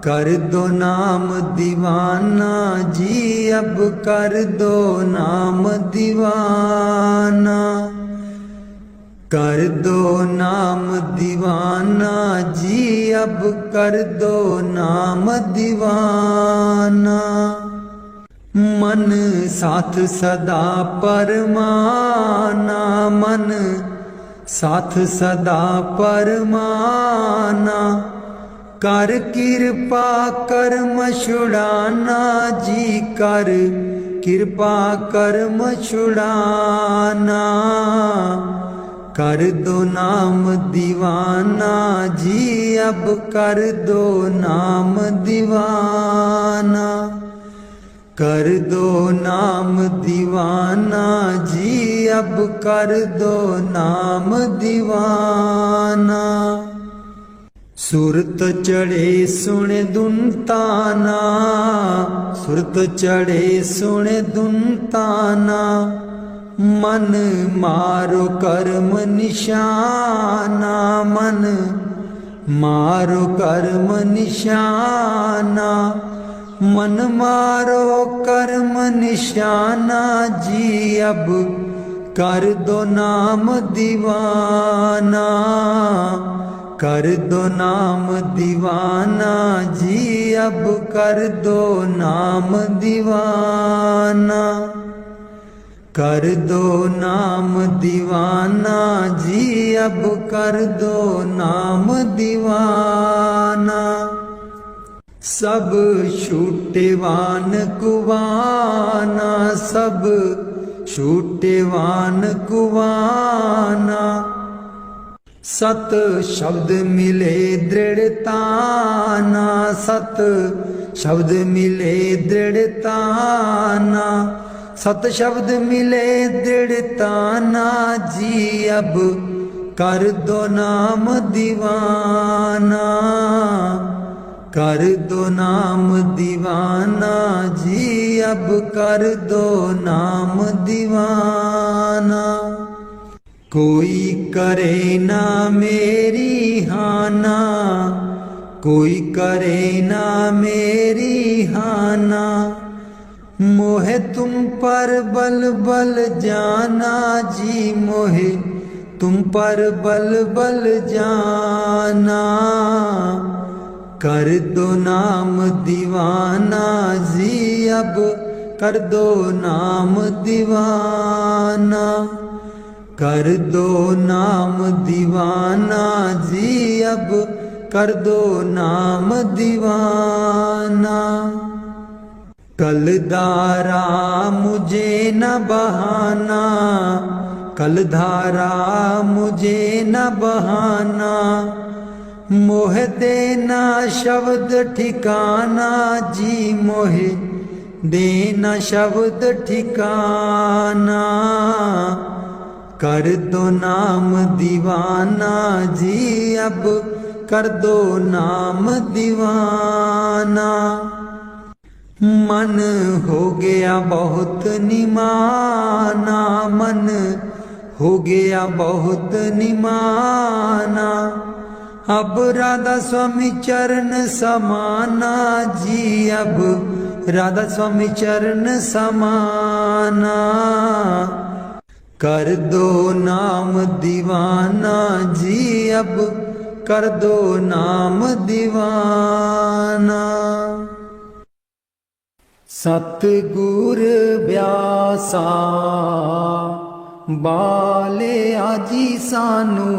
Speaker 1: कर दो नाम दीवाना जी, अब कर दो नाम दीवाना। कर दो नाम दीवाना जी, अब कर दो नाम दीवाना। मन साथ सदा परमाना, मन साथ सदा परमाना। कर किरपा कर्म छुड़ाना जी, कर किरपा कर्म छुड़ाना। कर दो नाम दीवाना जी, अब कर दो नाम दीवाना। कर दो नाम दीवाना जी, अब कर दो नाम दीवाना। ਸੁਰਤ ਚੜੇ ਸੁਣ ਦੁਨਤਾਨਾ, ਸੁਰਤ ਚੜੇ ਸੁਣ ਦੁਨਤਾਨਾ, ਮਨ ਮਾਰੋ ਕਰਮ ਨਿਸ਼ਾਨਾ, ਮਨ ਮਾਰੋ ਕਰਮ ਨਿਸ਼ਾਨਾ, मन मारो कर्म निशाना जी, अब कर दो नाम दीवाना, कर दो नाम दीवाना जी, अब कर दो नाम दीवाना, कर दो नाम दीवाना जी, अब कर दो नाम दीवाना। सब छूटेवान कुवाना, सब छूटेवान कुवाना, सत शब्द मिले दृढ़ताना, सत शब्द मिले दृढ़ताना, सत शब्द मिले दृढ़ताना जी, अब कर दो नाम दीवाना, कर दो नाम दीवाना जी, अब कर दो नाम दीवाना। कोई करे ना मेरी हाना, कोई करे ना मेरी हाना, मोहे तुम पर बल बल जाना जी, मोहे तुम पर बल बल जाना, कर दो नाम दीवाना जी, अब कर दो नाम दीवाना, कर दो नाम दीवाना जी, अब कर दो नाम दीवाना। कलधारा मुझे न बहाना, कलधारा मुझे न बहाना, मोह देना शब्द ठिकाना जी, मोह देना शब्द ठिकाना, कर दो नाम दीवाना जी, अब कर दो नाम दीवाना। मन हो गया बहुत निमाना, मन हो गया बहुत निमाना, अब राधा स्वामी चरण समाना जी, अब राधा स्वामी चरण समाना, कर दो नाम दीवाना जी, अब कर दो नाम दीवाना। सतगुर व्यासा बाले आजी सानू,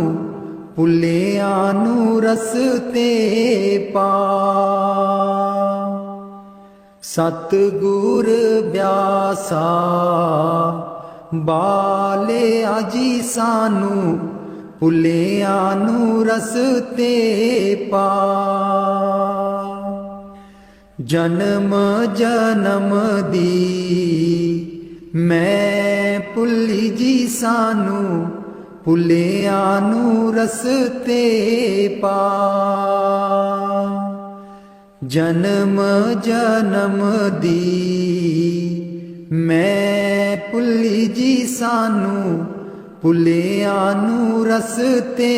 Speaker 1: ਭੁੱਲਿਆਂ ਨੂੰ ਰਸਤੇ ਪਾ, ਸਤਿਗੁਰ ਬਿਆਸਾ ਬਾਲੇ ਆਜੀ ਸਾਨੂੰ, ਭੁੱਲਿਆਂ ਨੂੰ ਰਸਤੇ ਪਾ, ਜਨਮ ਜਨਮ ਦੀ ਮੈਂ ਭੁੱਲੀ ਜੀ ਸਾਨੂੰ, ਭੁੱਲਿਆਂ ਨੂੰ ਰਸਤੇ ਪਾ, ਜਨਮ ਜਨਮ ਦੀ ਮੈਂ ਭੁੱਲੀ ਜੀ ਸਾਨੂੰ, ਭੁੱਲਿਆਂ ਨੂੰ ਰਸਤੇ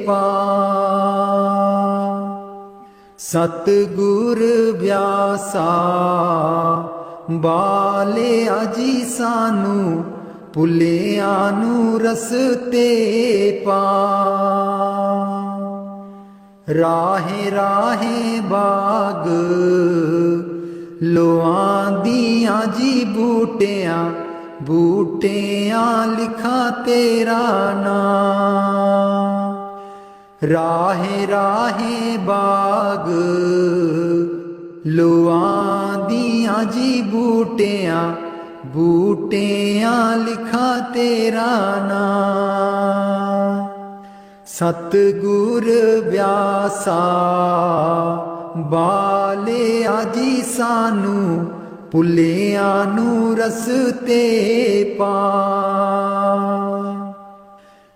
Speaker 1: ਪਾ, ਸਤਿਗੁਰ ਵਿਆਸਾ ਬਾਲਿਆ ਜੀ ਸਾਨੂੰ, ਭੁੱਲਿਆਂ ਨੂੰ ਰਸਤੇ ਪਾ, ਰਾਹੇ ਰਾਹੇ ਬਾਗ ਲੋਆਂ ਦੀਆਂ ਜੀ ਬੂਟਿਆਂ, ਬੂਟਿਆਂ ਲਿਖਾ ਤੇਰਾ ਨਾਂ, ਰਾਹੇ ਰਾਹੇ ਬਾਗ ਲੋਆਂ ਦੀਆਂ ਜੀ ਬੂਟਿਆਂ, ਬੂਟਿਆਂ ਲਿਖਾ ਤੇਰਾ ਨਾਂ, ਸਤਿਗੁਰ ਵਿਆਸਾ ਬਾਲਿਆ ਜੀ ਸਾਨੂੰ, ਭੁੱਲਿਆਂ ਨੂੰ ਰਸਤੇ ਪਾ,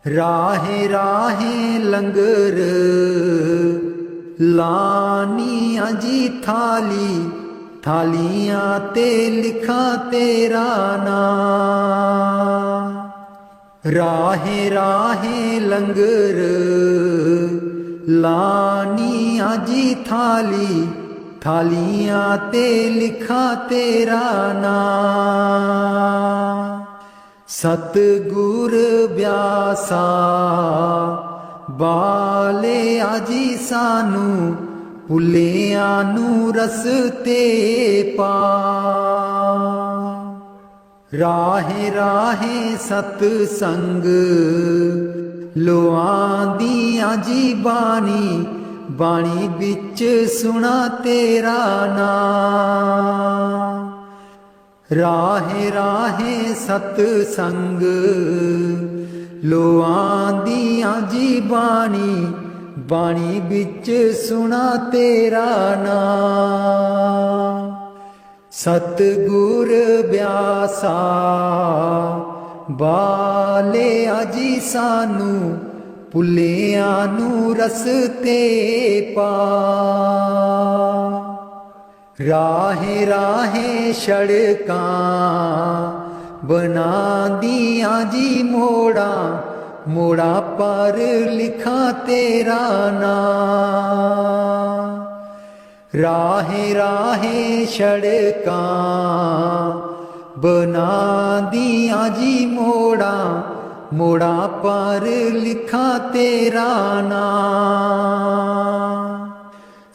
Speaker 1: ਰਾਹੇ ਰਾਹੇ ਲੰਗਰ ਲਾਨੀਆਂ ਜੀ ਥਾਲੀ, ਥਾਲੀਆਂ ਤੇ ਲਿਖਾਂ ਤੇਰਾ ਨਾਮ। ਰਾਹੇ ਰਾਹੇ ਲੰਗਰ ਲਾਨੀਆਂ ਜੀ ਥਾਲੀ, ਥਾਲੀਆਂ ਤੇ ਲਿਖਾਂ ਤੇਰਾ ਨਾਮ। ਸਤਿਗੁਰ ਬਿਆਸਾ ਬਾਲਿਆ ਜੀ ਸਾਨੂੰ, ਭੁੱਲਿਆਂ ਨੂੰ ਰਸਤੇ ਪਾ। ਰਾਹੇ ਰਾਹੇ ਸਤ ਸੰਗ ਲੋਆਂਦੀਆਂ ਜੀ ਬਾਣੀ, ਬਾਣੀ ਵਿੱਚ ਸੁਣਾ ਤੇਰਾ ਨਾਮ। ਰਾਹੇ ਰਾਹੇ ਸਤ ਸੰਗ ਲੋਆਂਦੀਆਂ ਜੀ ਬਾਣੀ, ਬਾਣੀ ਵਿੱਚ ਸੁਣਾ ਤੇਰਾ ਨਾਮ। ਸਤਿਗੁਰ ਬਿਆਸਾ ਬਾਲਿਆ ਜੀ ਸਾਨੂੰ, ਭੁੱਲਿਆਂ ਨੂੰ ਰਸਤੇ ਪਾ। ਰਾਹੇ ਰਾਹੇ ਸੜਕਾਂ ਬਣਾਂਦੀਆਂ ਜੀ ਮੋੜਾਂ, ਮੋੜਾਂ ਪਰ ਲਿਖਾਂ ਤੇਰਾ ਨਾਮ। ਰਾਹੇ ਰਾਹੇ ਸੜਕਾਂ ਬਣਾਂਦੀਆਂ ਜੀ ਮੋੜਾਂ, ਮੋੜਾਂ ਪਰ ਲਿਖਾਂ ਤੇਰਾ ਨਾਮ।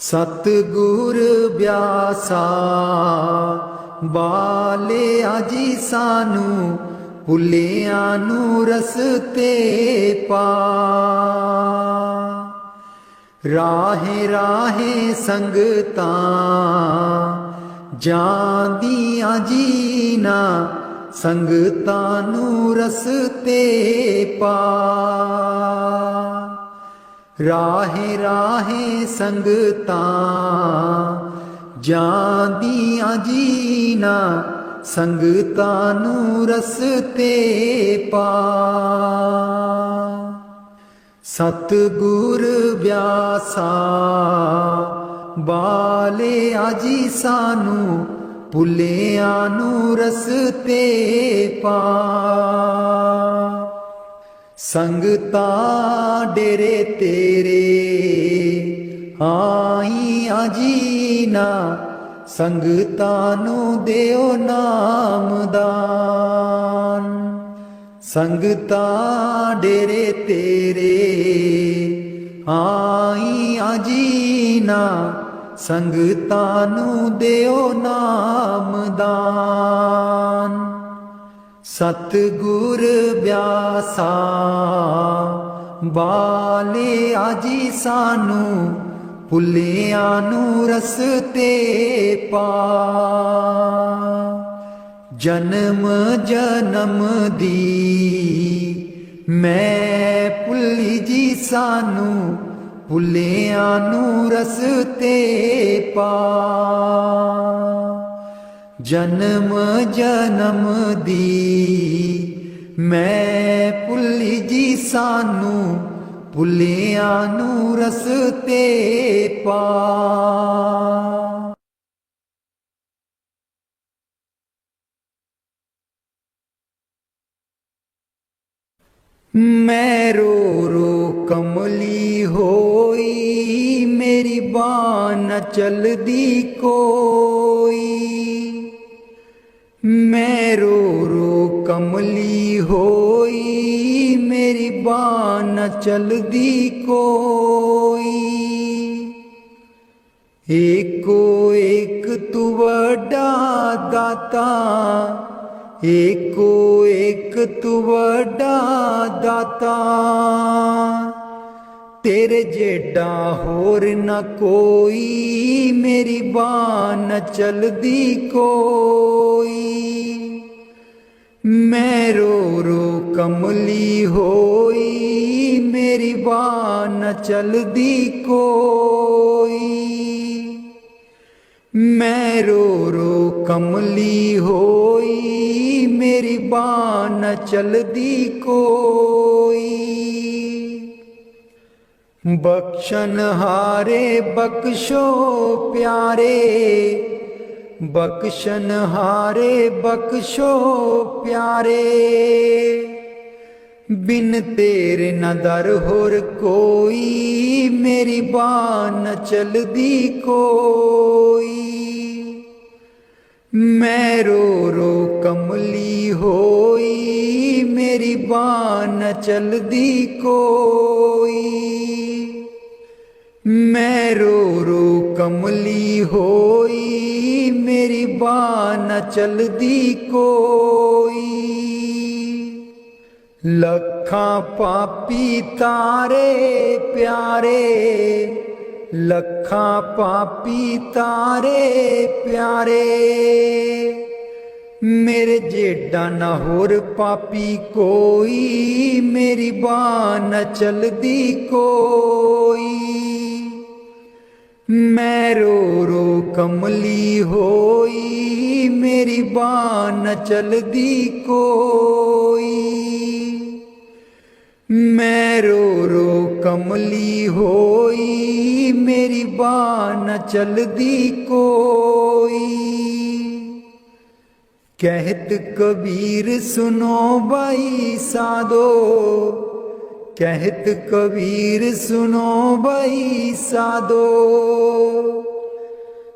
Speaker 1: ਸਤਿਗੁਰ ਬਿਆਸਾ ਬਾਲਿਆ ਜੀ ਸਾਨੂੰ, ਭੁੱਲਿਆਂ ਨੂੰ ਰਸਤੇ ਪਾ। ਰਾਹੇ ਰਾਹੇ ਸੰਗਤਾਂ ਜਾਂਦੀਆਂ ਜੀ ਨਾ, ਸੰਗਤਾਂ ਨੂੰ ਰਸਤੇ ਪਾ। ਰਾਹੇ ਰਾਹੇ ਸੰਗਤਾਂ ਜਾਂਦੀਆਂ ਜੀ ਨਾ, ਸੰਗਤਾਂ ਨੂੰ ਰਸਤੇ ਪਾ। ਸਤਿਗੁਰ ਬਿਆਸਾ ਬਾਲਿਆ ਜੀ ਸਾਨੂੰ, ਭੁੱਲਿਆਂ ਨੂੰ ਰਸਤੇ ਪਾ। ਸੰਗਤਾਂ ਡੇਰੇ ਤੇਰੇ ਆਈਆਂ ਜੀ ਨਾ, ਸੰਗਤਾਂ ਨੂੰ ਦਿਓ ਨਾਮਦਾਨ। ਸੰਗਤਾਂ ਡੇਰੇ ਤੇਰੇ ਆਈਆਂ ਜੀ ਨਾ, ਸੰਗਤਾਂ ਨੂੰ ਦਿਓ ਨਾਮਦਾਨ। ਸਤਿਗੁਰ ਬਿਆਸਾ ਬਾਲਿਆ ਜੀ ਸਾਨੂੰ, ਭੁੱਲਿਆਂ ਨੂੰ ਰਸਤੇ ਪਾ। ਜਨਮ ਜਨਮ ਦੀ ਮੈਂ ਭੁੱਲੀ ਜੀ ਸਾਨੂੰ, ਭੁੱਲਿਆਂ ਨੂੰ ਰਸਤੇ ਪਾ। ਜਨਮ ਜਨਮ ਦੀ ਮੈਂ ਭੁੱਲੀ ਜੀ ਸਾਨੂੰ, ਭੁੱਲਿਆਂ ਨੂੰ ਰਸਤੇ ਪਾ। ਮੈਂ ਰੋ ਰੋ ਕਮਲੀ ਹੋਈ, ਮੇਰੀ ਬਾਂਹ ਨ ਚਲਦੀ ਕੋਈ। ਮੈਂ ਰੋ ਰੋ ਕਮਲੀ ਹੋਈ, ਮੇਰੀ ਬਾਂਹ ਨ ਚਲਦੀ ਕੋਈ। ਏਕੋ ਏਕ ਤੂੰ ਵੱਡਾ ਦਾਤਾ, ਏਕੋ ਏਕ ਤੂੰ ਵੱਡਾ ਦਾਤਾ। ਤੇਰੇ ਜੇਡਾ ਹੋਰ ਨਾ ਕੋਈ, ਮੇਰੀ ਬਾਂਹ ਨ ਚਲਦੀ ਕੋਈ। ਮੈਂ ਰੋ ਰੋ ਕਮਲੀ ਹੋਈ, ਮੇਰੀ ਬਾਂਹ ਨ ਚਲਦੀ ਕੋਈ। ਮੈਂ ਰੋ ਰੋ ਕਮਲੀ ਹੋਈ, मेरी बाह न चलदी कोई। बख्शन हारे बख्शो प्यारे, बख्शन हारे बख्शो प्यारे। बिन तेरे न दर होर कोई, मेरी बाह न चलदी कोई। मैं रो रो कमली होई, मेरी बाह न चलदी कोई। मैं रो रो कमली होई, मेरी बाह न चलदी कोई। लखां पापी तारे प्यारे, लखां पापी तारे प्यारे। मेरे जेडा न होर पापी कोई, मेरी बाह न चलदी कोई। मैं रो रो कमली होई, मेरी बाह न चलदी कोई। मैं रो रो कमली होई, मेरी बाह न चलदी कोई। कहत कबीर सुनो भाई साधो, कहत कबीर सुनो भाई साधो।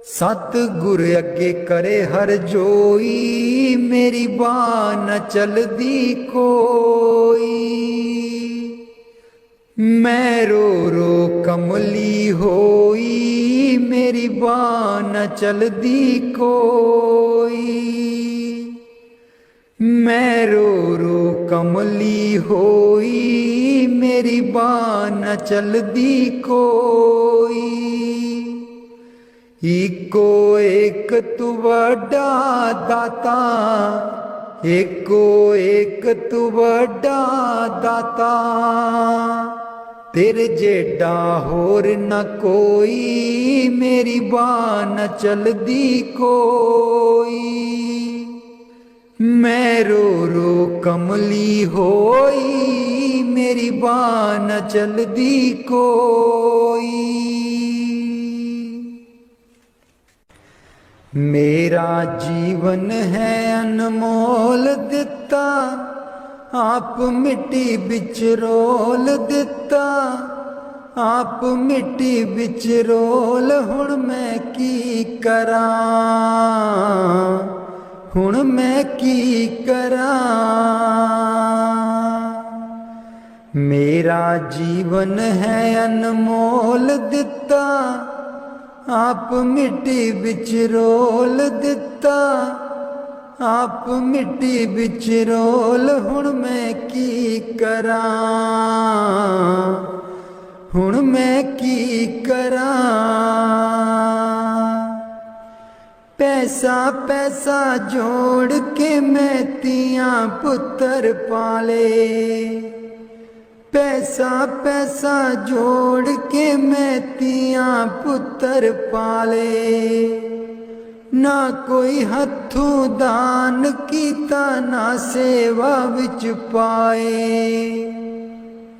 Speaker 1: सतगुर अगे करे हर जोई, मेरी बाह न चलदी कोई। मैं रो रो कमली होई, मेरी बाह न चलदी कोई। मैं रो रो कमली होई, मेरी बाह न चलदी कोई। इको एक तू वड्डा दाता, एको एक तू वड्डा दाता। तेरे जेडा होर न कोई, मेरी बाह न चलदी कोई। मैं रो रो कमली होई, मेरी बाह न चलदी कोई। मेरा जीवन है अनमोल दिता, आप मिट्टी बिच रोल दिता। आप मिट्टी बिच रोल, हुण मैं की करां, हुण मैं की करां। मेरा जीवन है अनमोल दिता, आप मिट्टी बिच रोल दिता। आप मिट्टी बिच रोल, हुण मैं की करां, हुण मैं की करां। पैसा पैसा जोड़ के मैं तियां पुत्तर पाले। पैसा पैसा जोड़ के मैं तियां पुत्तर पाले। ना कोई हथों दान कीता, ना सेवा विच पाए।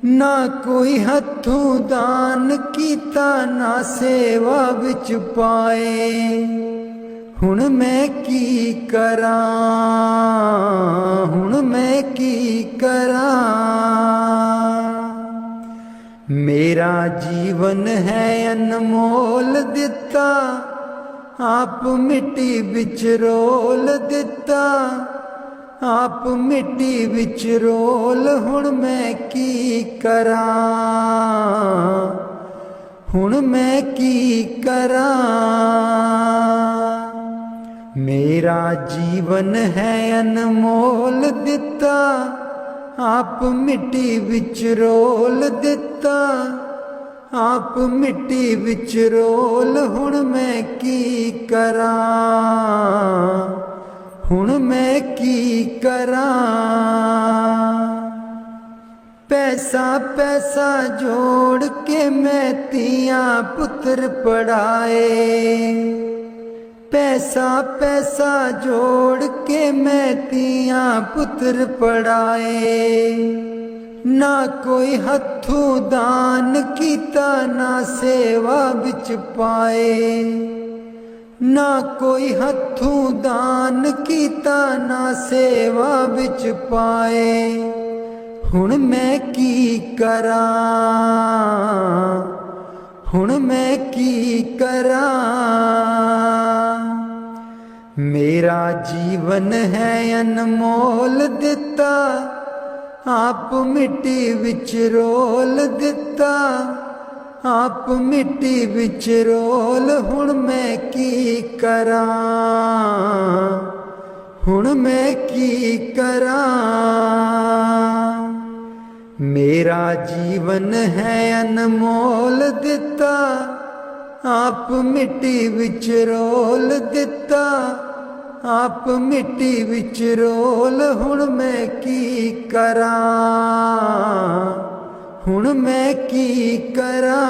Speaker 1: ना कोई हथों दान कीता, ना सेवा विच पाए। हुण मैं की करां, हुण मैं की करां। मेरा जीवन है अनमोल दिता, आप मिट्टी बिच रोल दिता। आप मिट्टी बिच रोल, हुण मैं की करां, हुण मैं की करां। मेरा जीवन है अनमोल दिता, आप मिट्टी बिच रोल दिता। आप मिट्टी बिच रोल, हुण मैं की करां, हुण मैं की करां। पैसा पैसा जोड़ के मैं तियां पुत्र पढ़ाए। पैसा पैसा जोड़ के मैं तियां पुत्र पढ़ाए, ना कोई हथों दान कीता ना सेवा बिच पाए, ना कोई हथों दान कीता ना सेवा बिच पाए। हुण मैं की करां, हुण मैं की करां। मेरा जीवन है अनमोल दिता, आप मिट्टी विच रोल दिता, आप मिट्टी विच रोल। हुण मैं की करां, हुण मैं की करां। मेरा जीवन है अनमोल दिता, आप मिट्टी विच रोल दिता, आप मिट्टी विच रोल। हुण मैं की करां, हुण मैं की करां।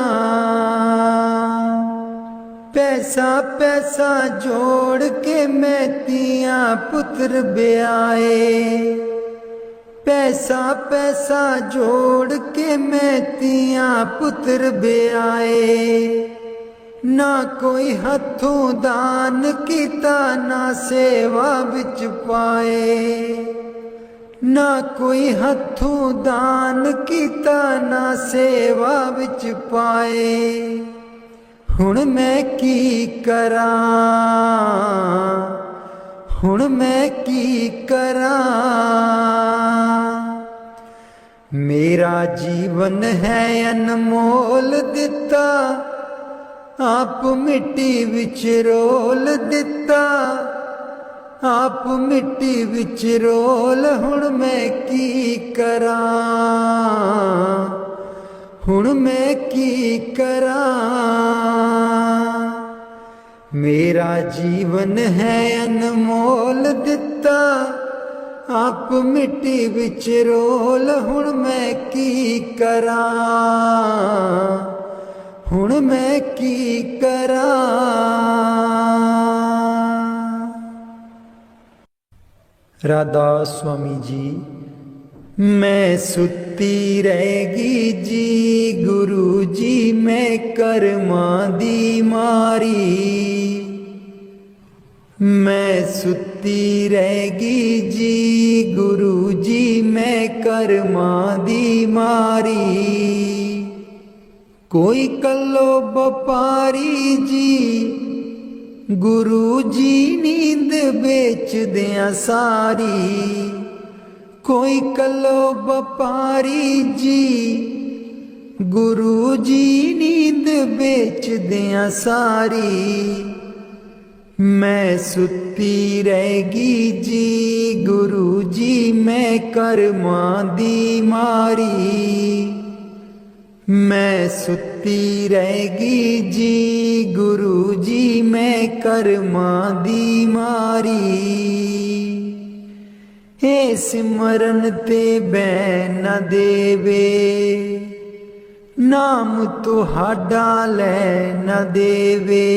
Speaker 1: पैसा पैसा जोड़ के मैं तियां पुत्र ब्याए, पैसा पैसा जोड़ के मैं तियां पुत्र ब्याए। ना कोई हथों दान कीता ना सेवा बिच पाए, ना कोई हथों दान कीता ना सेवा बिच पाए। हुण मैं की करां, हुण मैं की करां। मेरा जीवन है अनमोल दिता, आप मिट्टी विच रोल दिता, आप मिट्टी विच रोल। हुण मैं की करां, हुण मैं की करां। मेरा जीवन है अनमोल दिता, आप मिट्टी विच रोल। हुण मैं की करां, हुण मैं की करां। राधा स्वामी जी। मैं सुती रहेगी जी गुरु जी, मैं कर्मां दी मारी। मैं सुती रहेगी जी गुरु जी, मैं कर्मां दी मारी। कोई कल्लो व्यापारी जी गुरु जी नींद बेच दियां सारी। कोई कल्लो व्यापारी जी गुरु जी नींद बेच दियां सारी। मैं सुती रहेगी जी गुरु जी, मैं कर्मां दी मारी। मैं सुती रहेगी जी गुरु जी, मैं कर्मां दी मारी। हे सिमरन ते बैन न देवे, नाम तुहाडा लै न देवे।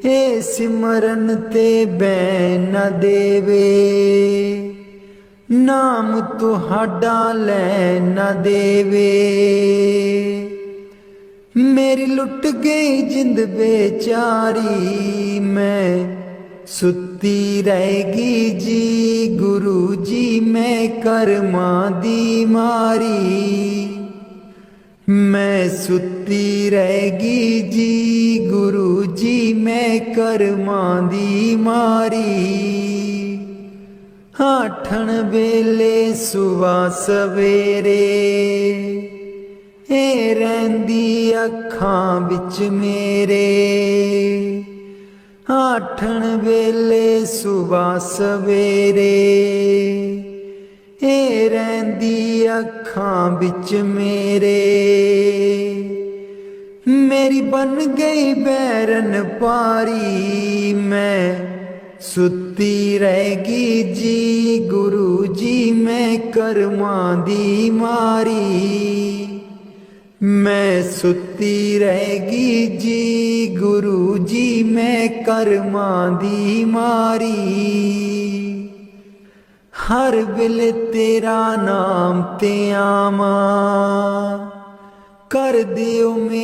Speaker 1: हे सिमरन ते बैन न देवे, नाम तुहाडा लै न देवे। मेरी लुट गई जिंद बेचारी, मैं सुती रहेगी जी गुरु जी, मैं कर्मां दी मारी। मैं सुती रहेगी जी गुरु जी, मैं कर्मां दी मारी। आठण वेले सुबह सवेरे, ए रहिंदी अखां बिच मेरे। आठण वेले सुबह सवेरे, ए रहिंदी अखां बिच मेरे। मेरी बन गई बैरन पारी, मैं सुती रहेगी जी गुरु जी, मैं कर्मां दी मारी। मैं सुती रहेगी जी गुरु जी मैं करमां दी मारी हर बिल तेरा नाम ते आवां कर दियो मेरे